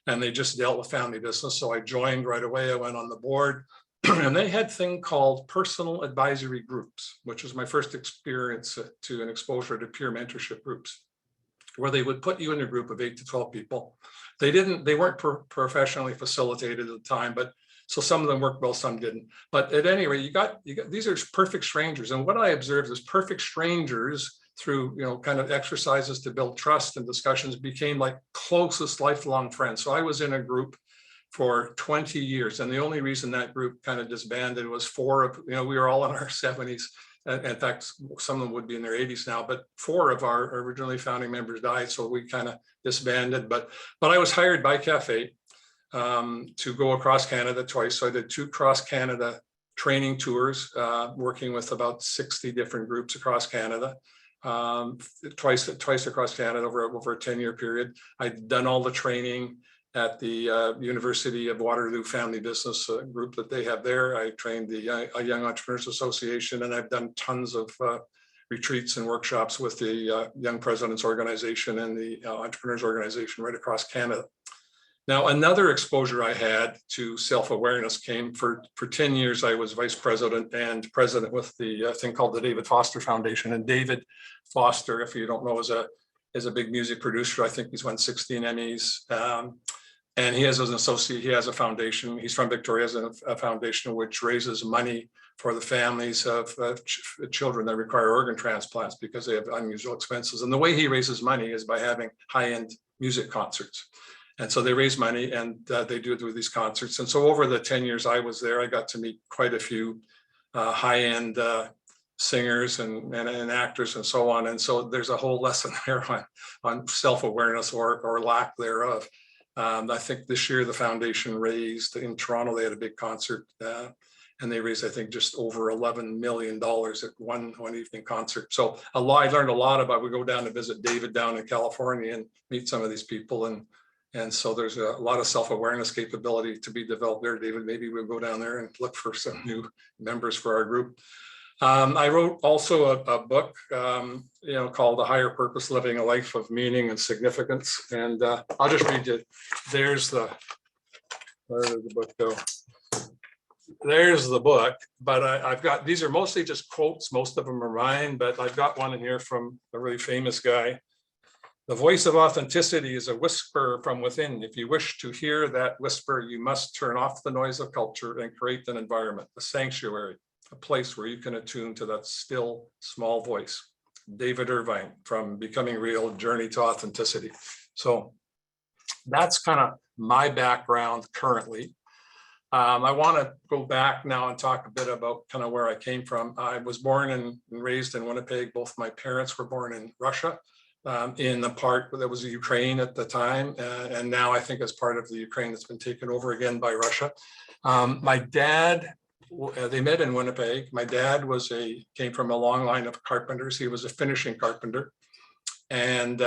and they just dealt with family business. So I joined right away. I went on the board, and they had a thing called personal advisory groups, which was my first experience to an exposure to peer mentorship groups, where they would put you in a group of 8 to 12 people. They weren't professionally facilitated at the time, but so some of them worked well, some didn't. But at any rate, you got these are perfect strangers. And what I observed is perfect strangers through, you know, kind of exercises to build trust and discussions became like closest lifelong friends. So I was in a group for 20 years. And the only reason that group kind of disbanded was we were all in our 70s. In fact, some of them would be in their 80s now, but 4 of our originally founding members died. So we kind of disbanded, but I was hired by CAFE to go across Canada twice. So I did 2 cross Canada training tours, working with about 60 different groups across Canada, twice across Canada over a 10-year period. I'd done all the training at the University of Waterloo Family Business group that they have there. I trained the Young Entrepreneurs Association, and I've done tons of retreats and workshops with the Young Presidents Organization and the Entrepreneurs Organization right across Canada. Now, another exposure I had to self-awareness came for 10 years. I was vice president and president with the thing called the David Foster Foundation. And David Foster, if you don't know, is a big music producer. I think he's won 16 Emmys. And he has an associate, he has a foundation. He's from Victoria, has a foundation which raises money for the families of children that require organ transplants because they have unusual expenses. And the way he raises money is by having high-end music concerts. And so they raise money and they do it with these concerts. And so over the 10 years I was there, I got to meet quite a few high-end singers and actors and so on. And so there's a whole lesson there on self-awareness or lack thereof. I think this year the foundation raised in Toronto, they had a big concert and they raised, I think, just over $11 million at one evening concert. So I learned a lot about, we go down to visit David down in California and meet some of these people. And so there's a lot of self-awareness capability to be developed there, David. Maybe we'll go down there and look for some new members for our group. I wrote also a book, called The Higher Purpose, Living a Life of Meaning and Significance. And I'll just read you. Where did the book go? There's the book, but I've got, these are mostly just quotes. Most of them are mine, but I've got one in here from a really famous guy. The voice of authenticity is a whisper from within. If you wish to hear that whisper, you must turn off the noise of culture and create an environment, a sanctuary, a place where you can attune to that still small voice. David Irvine, from Becoming Real, Journey to Authenticity. So that's kind of my background currently. I want to go back now and talk a bit about kind of where I came from. I was born and raised in Winnipeg. Both my parents were born in Russia, in the part that was Ukraine at the time. And now I think as part of the Ukraine that's been taken over again by Russia. My dad, they met in Winnipeg. My dad came from a long line of carpenters. He was a finishing carpenter. And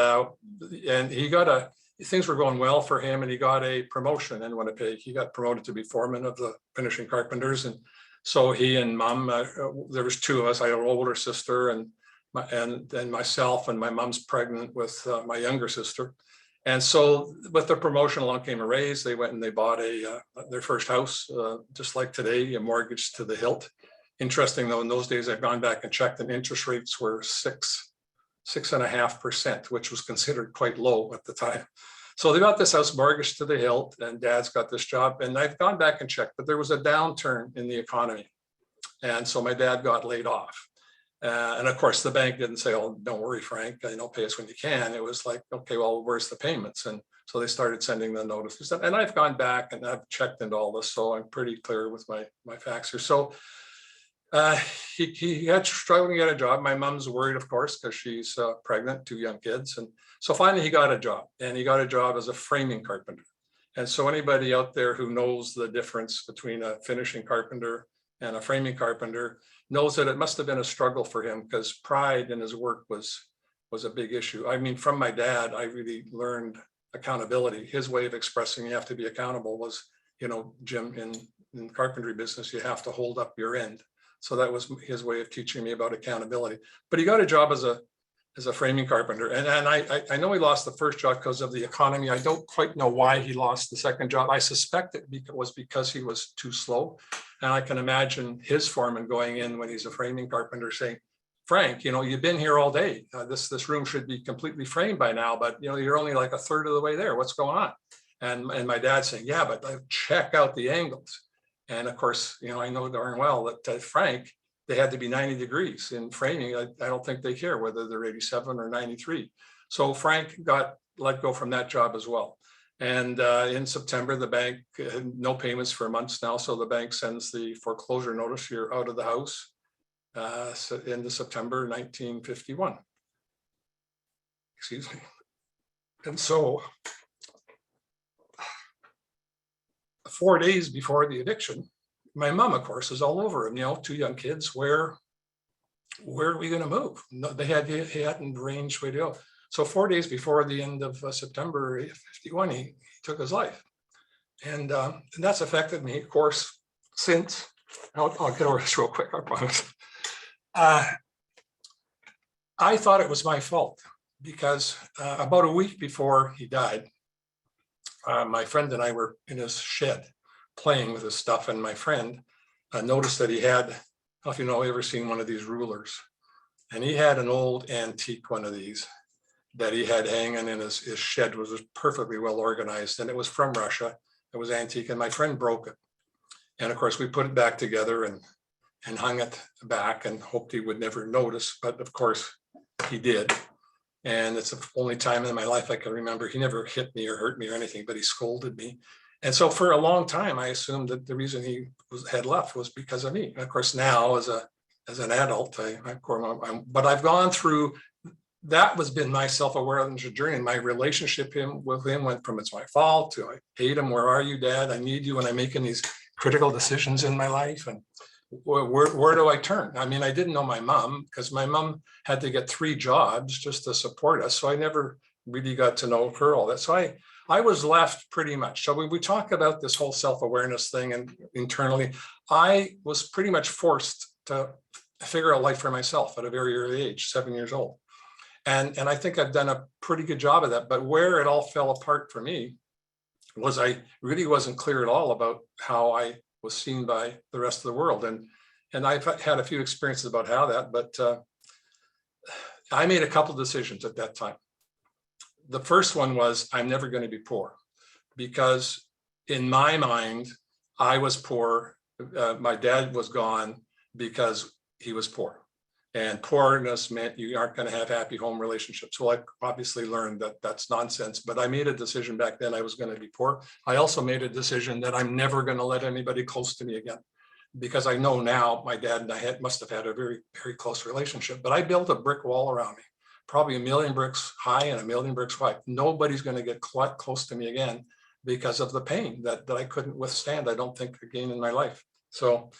he got things were going well for him, and he got a promotion in Winnipeg. He got promoted to be foreman of the finishing carpenters. And so he and mom, there was two of us. I had an older sister and myself, and my mom's pregnant with my younger sister. And so with the promotion along came a raise. They went and they bought their first house, just like today, a mortgage to the hilt. Interesting though, in those days, I've gone back and checked, and interest rates were 6.5%, which was considered quite low at the time. So they got this house mortgaged to the hilt, and dad's got this job. And I've gone back and checked, but there was a downturn in the economy. And so my dad got laid off. And of course, the bank didn't say, oh, don't worry, Frank, pay us when you can. It was like, okay, well, where's the payments? And so they started sending the notices. And I've gone back and I've checked into all this. So I'm pretty clear with my facts here. So he had struggling to get a job. My mom's worried, of course, because she's pregnant, 2 young kids. And so finally he got a job, and he got a job as a framing carpenter. And so anybody out there who knows the difference between a finishing carpenter and a framing carpenter knows that it must have been a struggle for him, because pride in his work was a big issue. I mean, from my dad, I really learned accountability. His way of expressing you have to be accountable was, Jim, in carpentry business, you have to hold up your end. So that was his way of teaching me about accountability. But he got a job as a framing carpenter. And I know he lost the first job because of the economy. I don't quite know why he lost the second job. I suspect it was because he was too slow. And I can imagine his foreman going in when he's a framing carpenter saying, Frank, you've been here all day. This room should be completely framed by now, but you're only like a third of the way there. What's going on? And my dad saying, yeah, but check out the angles. And of course, I know darn well that Frank, they had to be 90 degrees in framing. I don't think they care whether they're 87 or 93. So Frank got let go from that job as well. And in September, the bank had no payments for months now. So the bank sends the foreclosure notice, you're out of the house, into September 1951. Excuse me. And so 4 days before the eviction, my mom, of course, is all over him, 2 young kids. Where are we going to move? No, he hadn't arranged where to go. So 4 days before the end of September 51, he took his life. And that's affected me, of course, since. I'll get over this real quick, I promise. I thought it was my fault because about a week before he died, my friend and I were in his shed playing with his stuff, and my friend noticed that he had, I don't know if you ever seen one of these rulers, and he had an old antique one of these, that he had hanging in his shed was perfectly well organized, and it was from Russia. It was antique, and my friend broke it. And of course, we put it back together and hung it back and hoped he would never notice. But of course, he did. And it's the only time in my life I can remember. He never hit me or hurt me or anything, but he scolded me. And so for a long time, I assumed that the reason he had left was because of me. And of course, now as an adult, but I've gone through, that has been my self-awareness journey. My relationship with him went from it's my fault to I hate him. Where are you, Dad? I need you when I'm making these critical decisions in my life. And where do I turn? I mean, I didn't know my mom because my mom had to get 3 jobs just to support us. So I never really got to know her, all that. So I was left pretty much. So when we talk about this whole self-awareness thing and internally, I was pretty much forced to figure out life for myself at a very early age, 7 years old. And I think I've done a pretty good job of that. But where it all fell apart for me was I really wasn't clear at all about how I was seen by the rest of the world. And I've had a few experiences about how that, but I made a couple of decisions at that time. The first one was I'm never going to be poor, because in my mind, I was poor. My dad was gone because he was poor. And poorness meant you aren't going to have happy home relationships. Well, I obviously learned that that's nonsense, but I made a decision back then I was going to be poor. I also made a decision that I'm never going to let anybody close to me again, because I know now my dad and I must have had a very, very close relationship, but I built a brick wall around me, probably 1 million bricks high and 1 million bricks wide. Nobody's going to get close to me again because of the pain that I couldn't withstand, I don't think, again in my life. So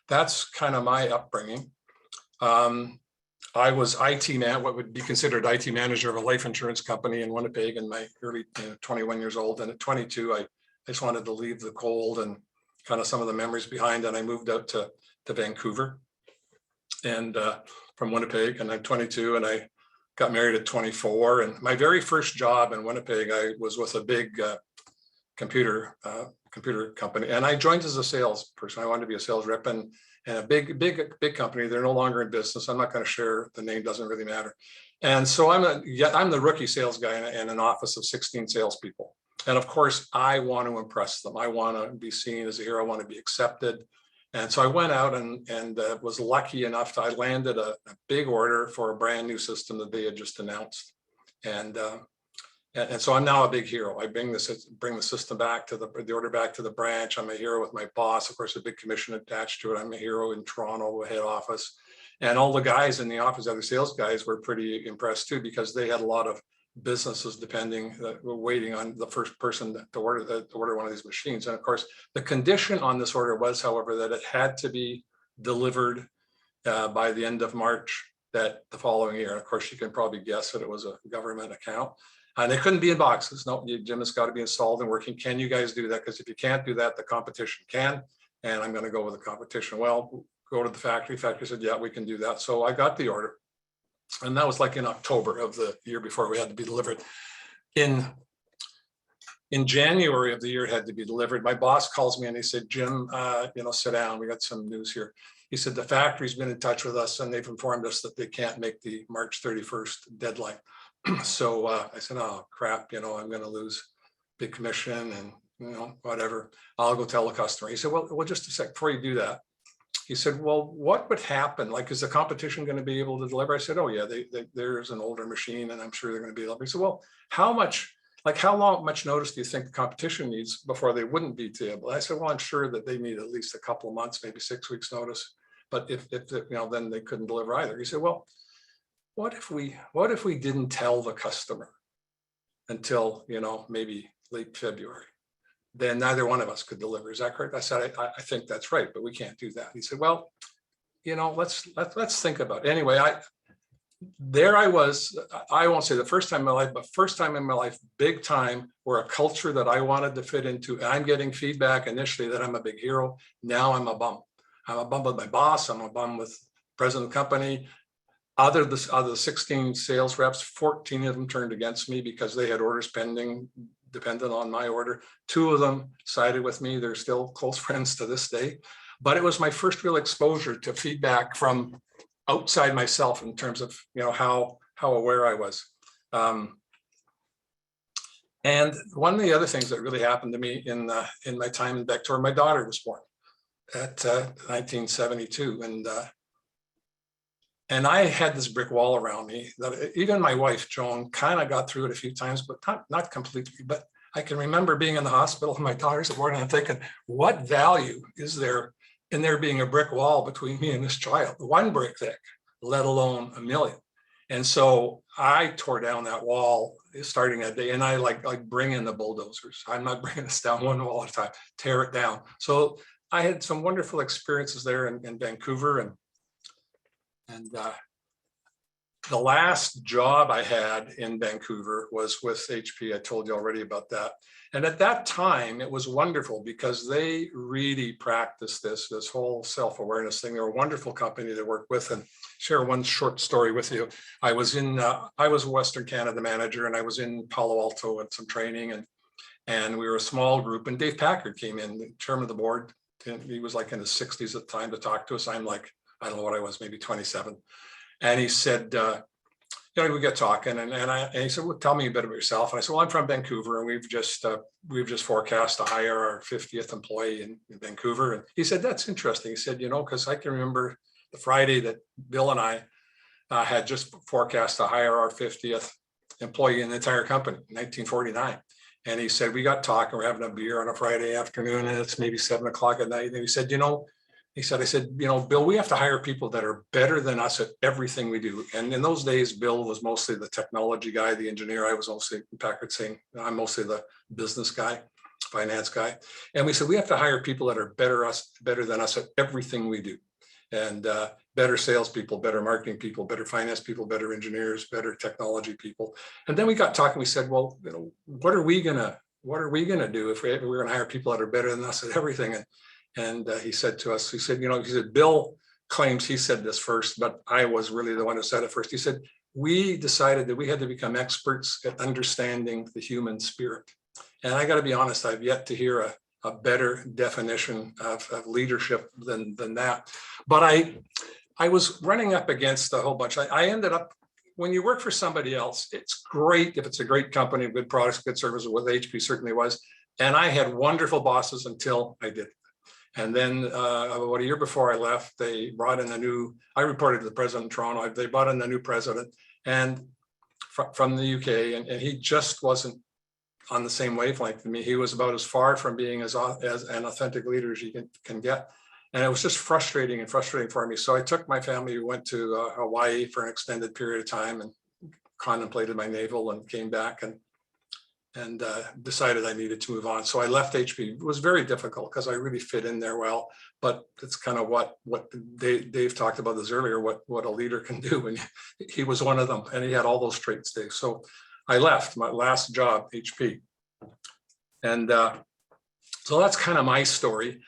that's kind of my upbringing. I was what would be considered IT manager of a life insurance company in Winnipeg in my early 21 years old. And at 22, I just wanted to leave the cold and kind of some of the memories behind. And I moved out to Vancouver and from Winnipeg, and I'm 22 and I got married at 24. And my very first job in Winnipeg, I was with a big computer company. And I joined as a salesperson. I wanted to be a sales rep, and a big company. They're no longer in business. I'm not going to share the name, doesn't really matter. And so I'm the rookie sales guy in an office of 16 salespeople. And of course, I want to impress them. I want to be seen as a hero. I want to be accepted. And so I went out and was lucky enough I landed a big order for a brand new system that they had just announced. And so I'm now a big hero. I bring the system back to the order back to the branch. I'm a hero with my boss. Of course, a big commission attached to it. I'm a hero in Toronto, head office. And all the guys in the office, other sales guys, were pretty impressed too, because they had a lot of businesses were waiting on the first person to order one of these machines. And of course, the condition on this order was, however, that it had to be delivered by the end of March the following year. And of course, you can probably guess that it was a government account. And they couldn't be in boxes. No, Jim, has got to be installed and working. Can you guys do that? Because if you can't do that, the competition can. And I'm going to go with the competition. Well, go to the factory. Factory said, yeah, we can do that. So I got the order. And that was like in October of the year before we had to be delivered. In January of the year it had to be delivered. My boss calls me and he said, Jim, sit down. We got some news here. He said, the factory's been in touch with us and they've informed us that they can't make the March 31st deadline. So I said, oh, crap, I'm going to lose big commission and, whatever. I'll go tell the customer. He said, well, just a sec before you do that. He said, well, what would happen? Like, is the competition going to be able to deliver? I said, oh, yeah, there's an older machine and I'm sure they're going to be able to. He said, well, how much notice do you think the competition needs before they wouldn't be able? I said, well, I'm sure that they need at least a couple of months, maybe 6 weeks notice. But if then they couldn't deliver either. He said, well, what if we didn't tell the customer until, maybe late February? Then neither one of us could deliver. Is that correct? I said, I think that's right, but we can't do that. He said, well, let's think about it. Anyway, there I was, I won't say the first time in my life, but first time in my life, big time, where a culture that I wanted to fit into. I'm getting feedback initially that I'm a big hero. Now I'm a bum. I'm a bum with my boss. I'm a bum with president of the company. Out of the 16 sales reps, 14 of them turned against me because they had orders pending, dependent on my order. 2 of them sided with me. They're still close friends to this day. But it was my first real exposure to feedback from outside myself in terms of, how aware I was. And one of the other things that really happened to me in my time in Vancouver, my daughter was born at 1972, and I had this brick wall around me that even my wife Joan kind of got through it a few times, but not completely. But I can remember being in the hospital and my daughter's born, and I'm thinking, what value is there in there being a brick wall between me and this child, one brick thick, let alone a million? And so I tore down that wall starting that day, and I like bring in the bulldozers. I'm not bringing this down one wall at a time, tear it down. So I had some wonderful experiences there in Vancouver, and the last job I had in Vancouver was with HP. I told you already about that. And at that time, it was wonderful because they really practiced this whole self-awareness thing. They're a wonderful company to work with. And share one short story with you. I was a Western Canada manager, and I was in Palo Alto at some training, and we were a small group, and Dave Packard came in, the chairman of the board. And he was like in his 60s at the time to talk to us. I'm like, I don't know what I was, maybe 27. And he said, we got talking, and he said, well, tell me a bit about yourself. And I said, well, I'm from Vancouver, and we've just forecast to hire our 50th employee in Vancouver. And he said, that's interesting. He said, because I can remember the Friday that Bill and I had just forecast to hire our 50th employee in the entire company, 1949. And he said, we got talking, we're having a beer on a Friday afternoon, and it's maybe 7 o'clock at night. And he said, I said, Bill, we have to hire people that are better than us at everything we do. And in those days, Bill was mostly the technology guy, the engineer. I was mostly Packard saying, I'm mostly the business guy, finance guy. And we said, we have to hire people that are better than us at everything we do. And better salespeople, better marketing people, better finance people, better engineers, better technology people. And then we got talking. We said, well, what are we gonna do if we're gonna hire people that are better than us at everything? And he said to us, he said, Bill claims he said this first, but I was really the one who said it first. He said, we decided that we had to become experts at understanding the human spirit. And I got to be honest, I've yet to hear a better definition of leadership than that. But I was running up against a whole bunch. I ended up, when you work for somebody else, it's great if it's a great company, good products, good services, what HP certainly was. And I had wonderful bosses until I did. And then about a year before I left, they brought in I reported to the president in Toronto. They brought in a new president and from the UK, and he just wasn't on the same wavelength to me. He was about as far from being as an authentic leader as you can get. And it was just frustrating for me. So I took my family, we went to Hawaii for an extended period of time and contemplated my navel and came back and decided I needed to move on. So I left HP. It was very difficult because I really fit in there well, but it's kind of what Dave talked about this earlier, what a leader can do. And he was one of them, and he had all those traits, Dave. So I left my last job, HP. And so that's kind of my story.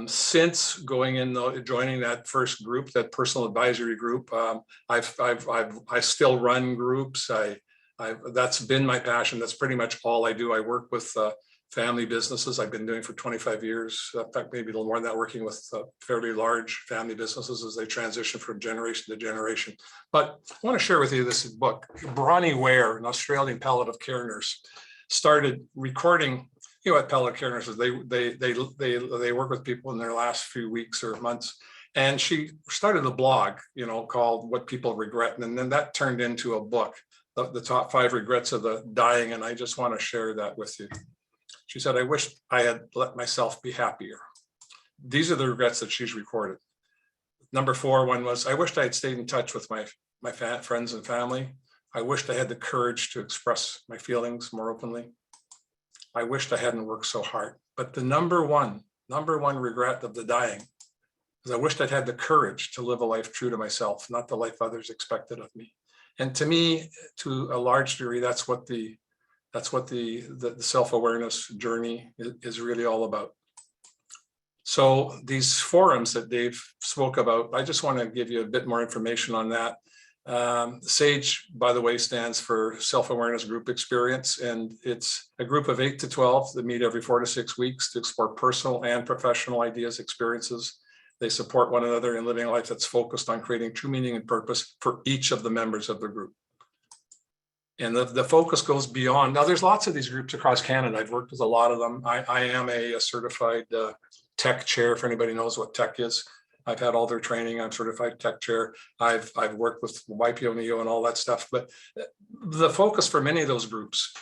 Since joining that first group, that personal advisory group, I still run groups. That's been my passion. That's pretty much all I do. I work with family businesses. I've been doing for 25 years. In fact, maybe a little more than that, working with fairly large family businesses as they transition from generation to generation. But I want to share with you this book. Bronnie Ware, an Australian palliative care nurse, started recording. At palliative care nurses, they work with people in their last few weeks or months. And she started a blog, called What People Regret. And then that turned into a book, the top 5 regrets of the dying. And I just want to share that with you. She said, I wish I had let myself be happier. These are the regrets that she's recorded. Number 4 one was, I wished I had stayed in touch with my friends and family. I wished I had the courage to express my feelings more openly. I wished I hadn't worked so hard. But the number one regret of the dying is I wished I'd had the courage to live a life true to myself, not the life others expected of me. And to me, to a large degree, that's what the self-awareness journey is really all about. So these forums that Dave spoke about, I just want to give you a bit more information on that. SAGE, by the way, stands for Self-Awareness Group Experience, and it's a group of 8 to 12 that meet every 4 to 6 weeks to explore personal and professional ideas, experiences. They support one another in living a life that's focused on creating true meaning and purpose for each of the members of the group. And the focus goes beyond. Now, there's lots of these groups across Canada. I've worked with a lot of them. I am a certified tech chair, if anybody knows what tech is. I've had all their training. I'm certified tech chair. I've worked with YPO Neo and all that stuff. But the focus for many of those groups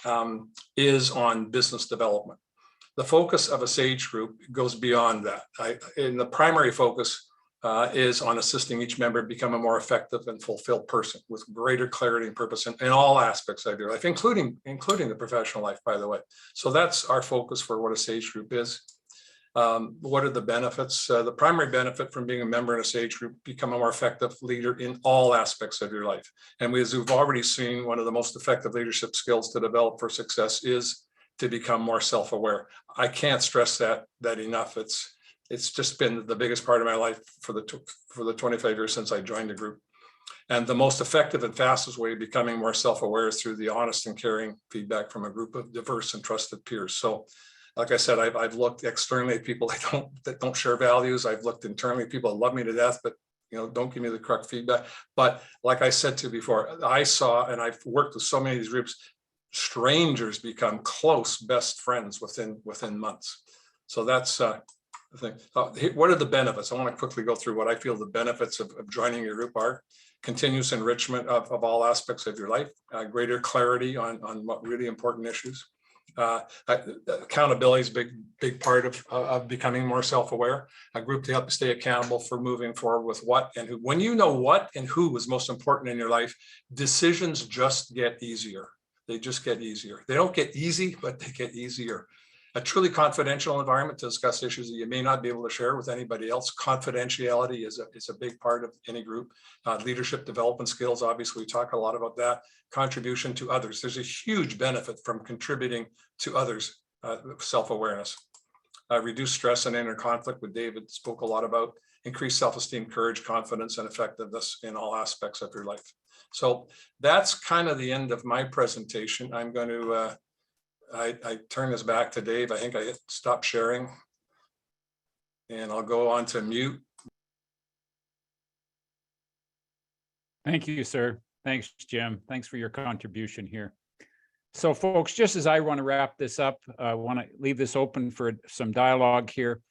is on business development. The focus of a SAGE group goes beyond that. And the primary focus is on assisting each member become a more effective and fulfilled person with greater clarity and purpose in all aspects of your life, including the professional life, by the way. So that's our focus for what a SAGE group is. What are the benefits? The primary benefit from being a member in a SAGE group, become a more effective leader in all aspects of your life. And as we've already seen, one of the most effective leadership skills to develop for success is to become more self-aware. I can't stress that enough. It's just been the biggest part of my life for the 25 years since I joined the group. And the most effective and fastest way of becoming more self-aware is through the honest and caring feedback from a group of diverse and trusted peers. So, like I said, I've looked externally at people that don't share values. I've looked internally at people that love me to death, but don't give me the correct feedback. But like I said to you before, I saw, and I've worked with so many of these groups, strangers become close best friends within months. So that's the thing. What are the benefits? I want to quickly go through what I feel the benefits of joining your group are. Continuous enrichment of all aspects of your life, greater clarity on what really important issues. Accountability is a big part of becoming more self-aware. A group to help you stay accountable for moving forward with what and who. When you know what and who is most important in your life, decisions just get easier. They just get easier. They don't get easy, but they get easier. A truly confidential environment to discuss issues that you may not be able to share with anybody else. Confidentiality is a big part of any group. Leadership development skills, obviously, we talk a lot about that. Contribution to others. There's a huge benefit from contributing to others, self-awareness. Reduce stress and inner conflict, what David spoke a lot about. Increase self-esteem, courage, confidence, and effectiveness in all aspects of your life. So that's kind of the end of my presentation. I'm going to I turn this back to Dave. I think I hit stop sharing and I'll go on to mute. Thank you, sir. Thanks, Jim. Thanks for your contribution here. So folks, just as I want to wrap this up, I want to leave this open for some dialogue here.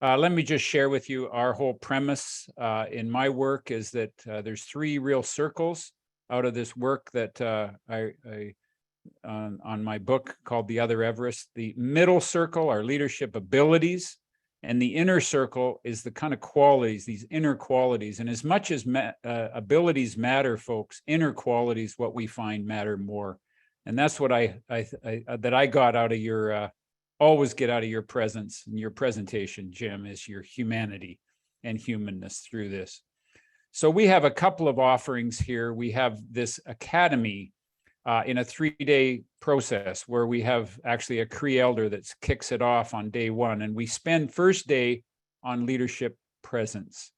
Let me just share with you our whole premise in my work is that there's three real circles out of this work that on my book called The Other Everest. The middle circle are leadership abilities, and the inner circle is the kind of qualities, these inner qualities. And as much as abilities matter, folks, inner qualities, what we find matter more. And that's what I got out of your, always get out of your presence and your presentation, Jim, is your humanity and humanness through this. So we have a couple of offerings here. We have this academy in a 3-day process where we have actually a Cree elder that kicks it off on day one. And we spend first day on leadership presence.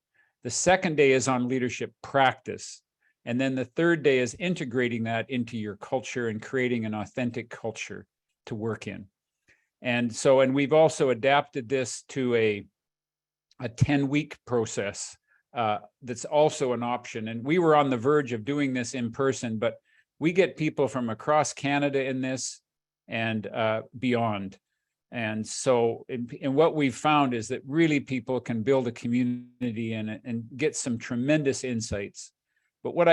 The second day is on leadership practice. And then the third day is integrating that into your culture and creating an authentic culture to work in. And so, and we've also adapted this to a 10-week process that's also an option. And we were on the verge of doing this in person, but we get people from across Canada in this and beyond. And so, and what we've found is that really people can build a community and get some tremendous insights. But what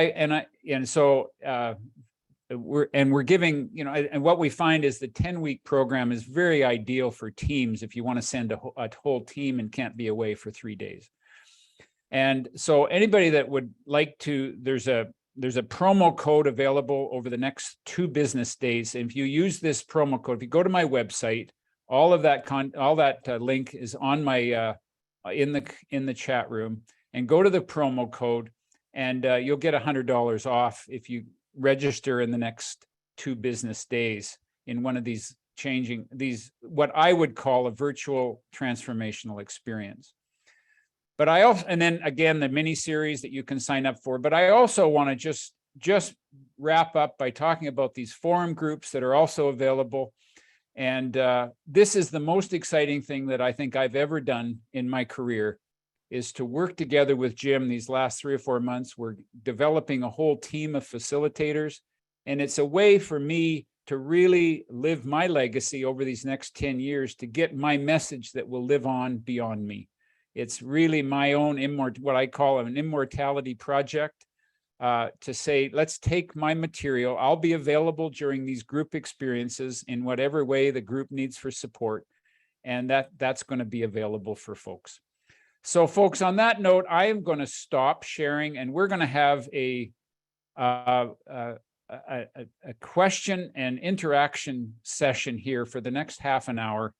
we're giving, and what we find is the 10-week program is very ideal for teams if you want to send a whole team and can't be away for 3 days. And so anybody that would like to, there's a promo code available over the next 2 business days. And if you use this promo code, if you go to my website, all that link is on my in the chat room, and go to the promo code, and you'll get $100 off if you register in the next 2 business days in one of these what I would call a virtual transformational experience. But I also, and then again, the mini series that you can sign up for. But I also want to just wrap up by talking about these forum groups that are also available. And this is the most exciting thing that I think I've ever done in my career, is to work together with Jim these last 3 or 4 months. We're developing a whole team of facilitators, And it's a way for me to really live my legacy over these next 10 years, to get my message that will live on beyond me. It's really my own what I call an immortality project, to say, let's take my material. I'll be available during these group experiences in whatever way the group needs for support. And that's going to be available for folks. So folks, on that note, I am going to stop sharing, and we're going to have a question and interaction session here for the next half an hour.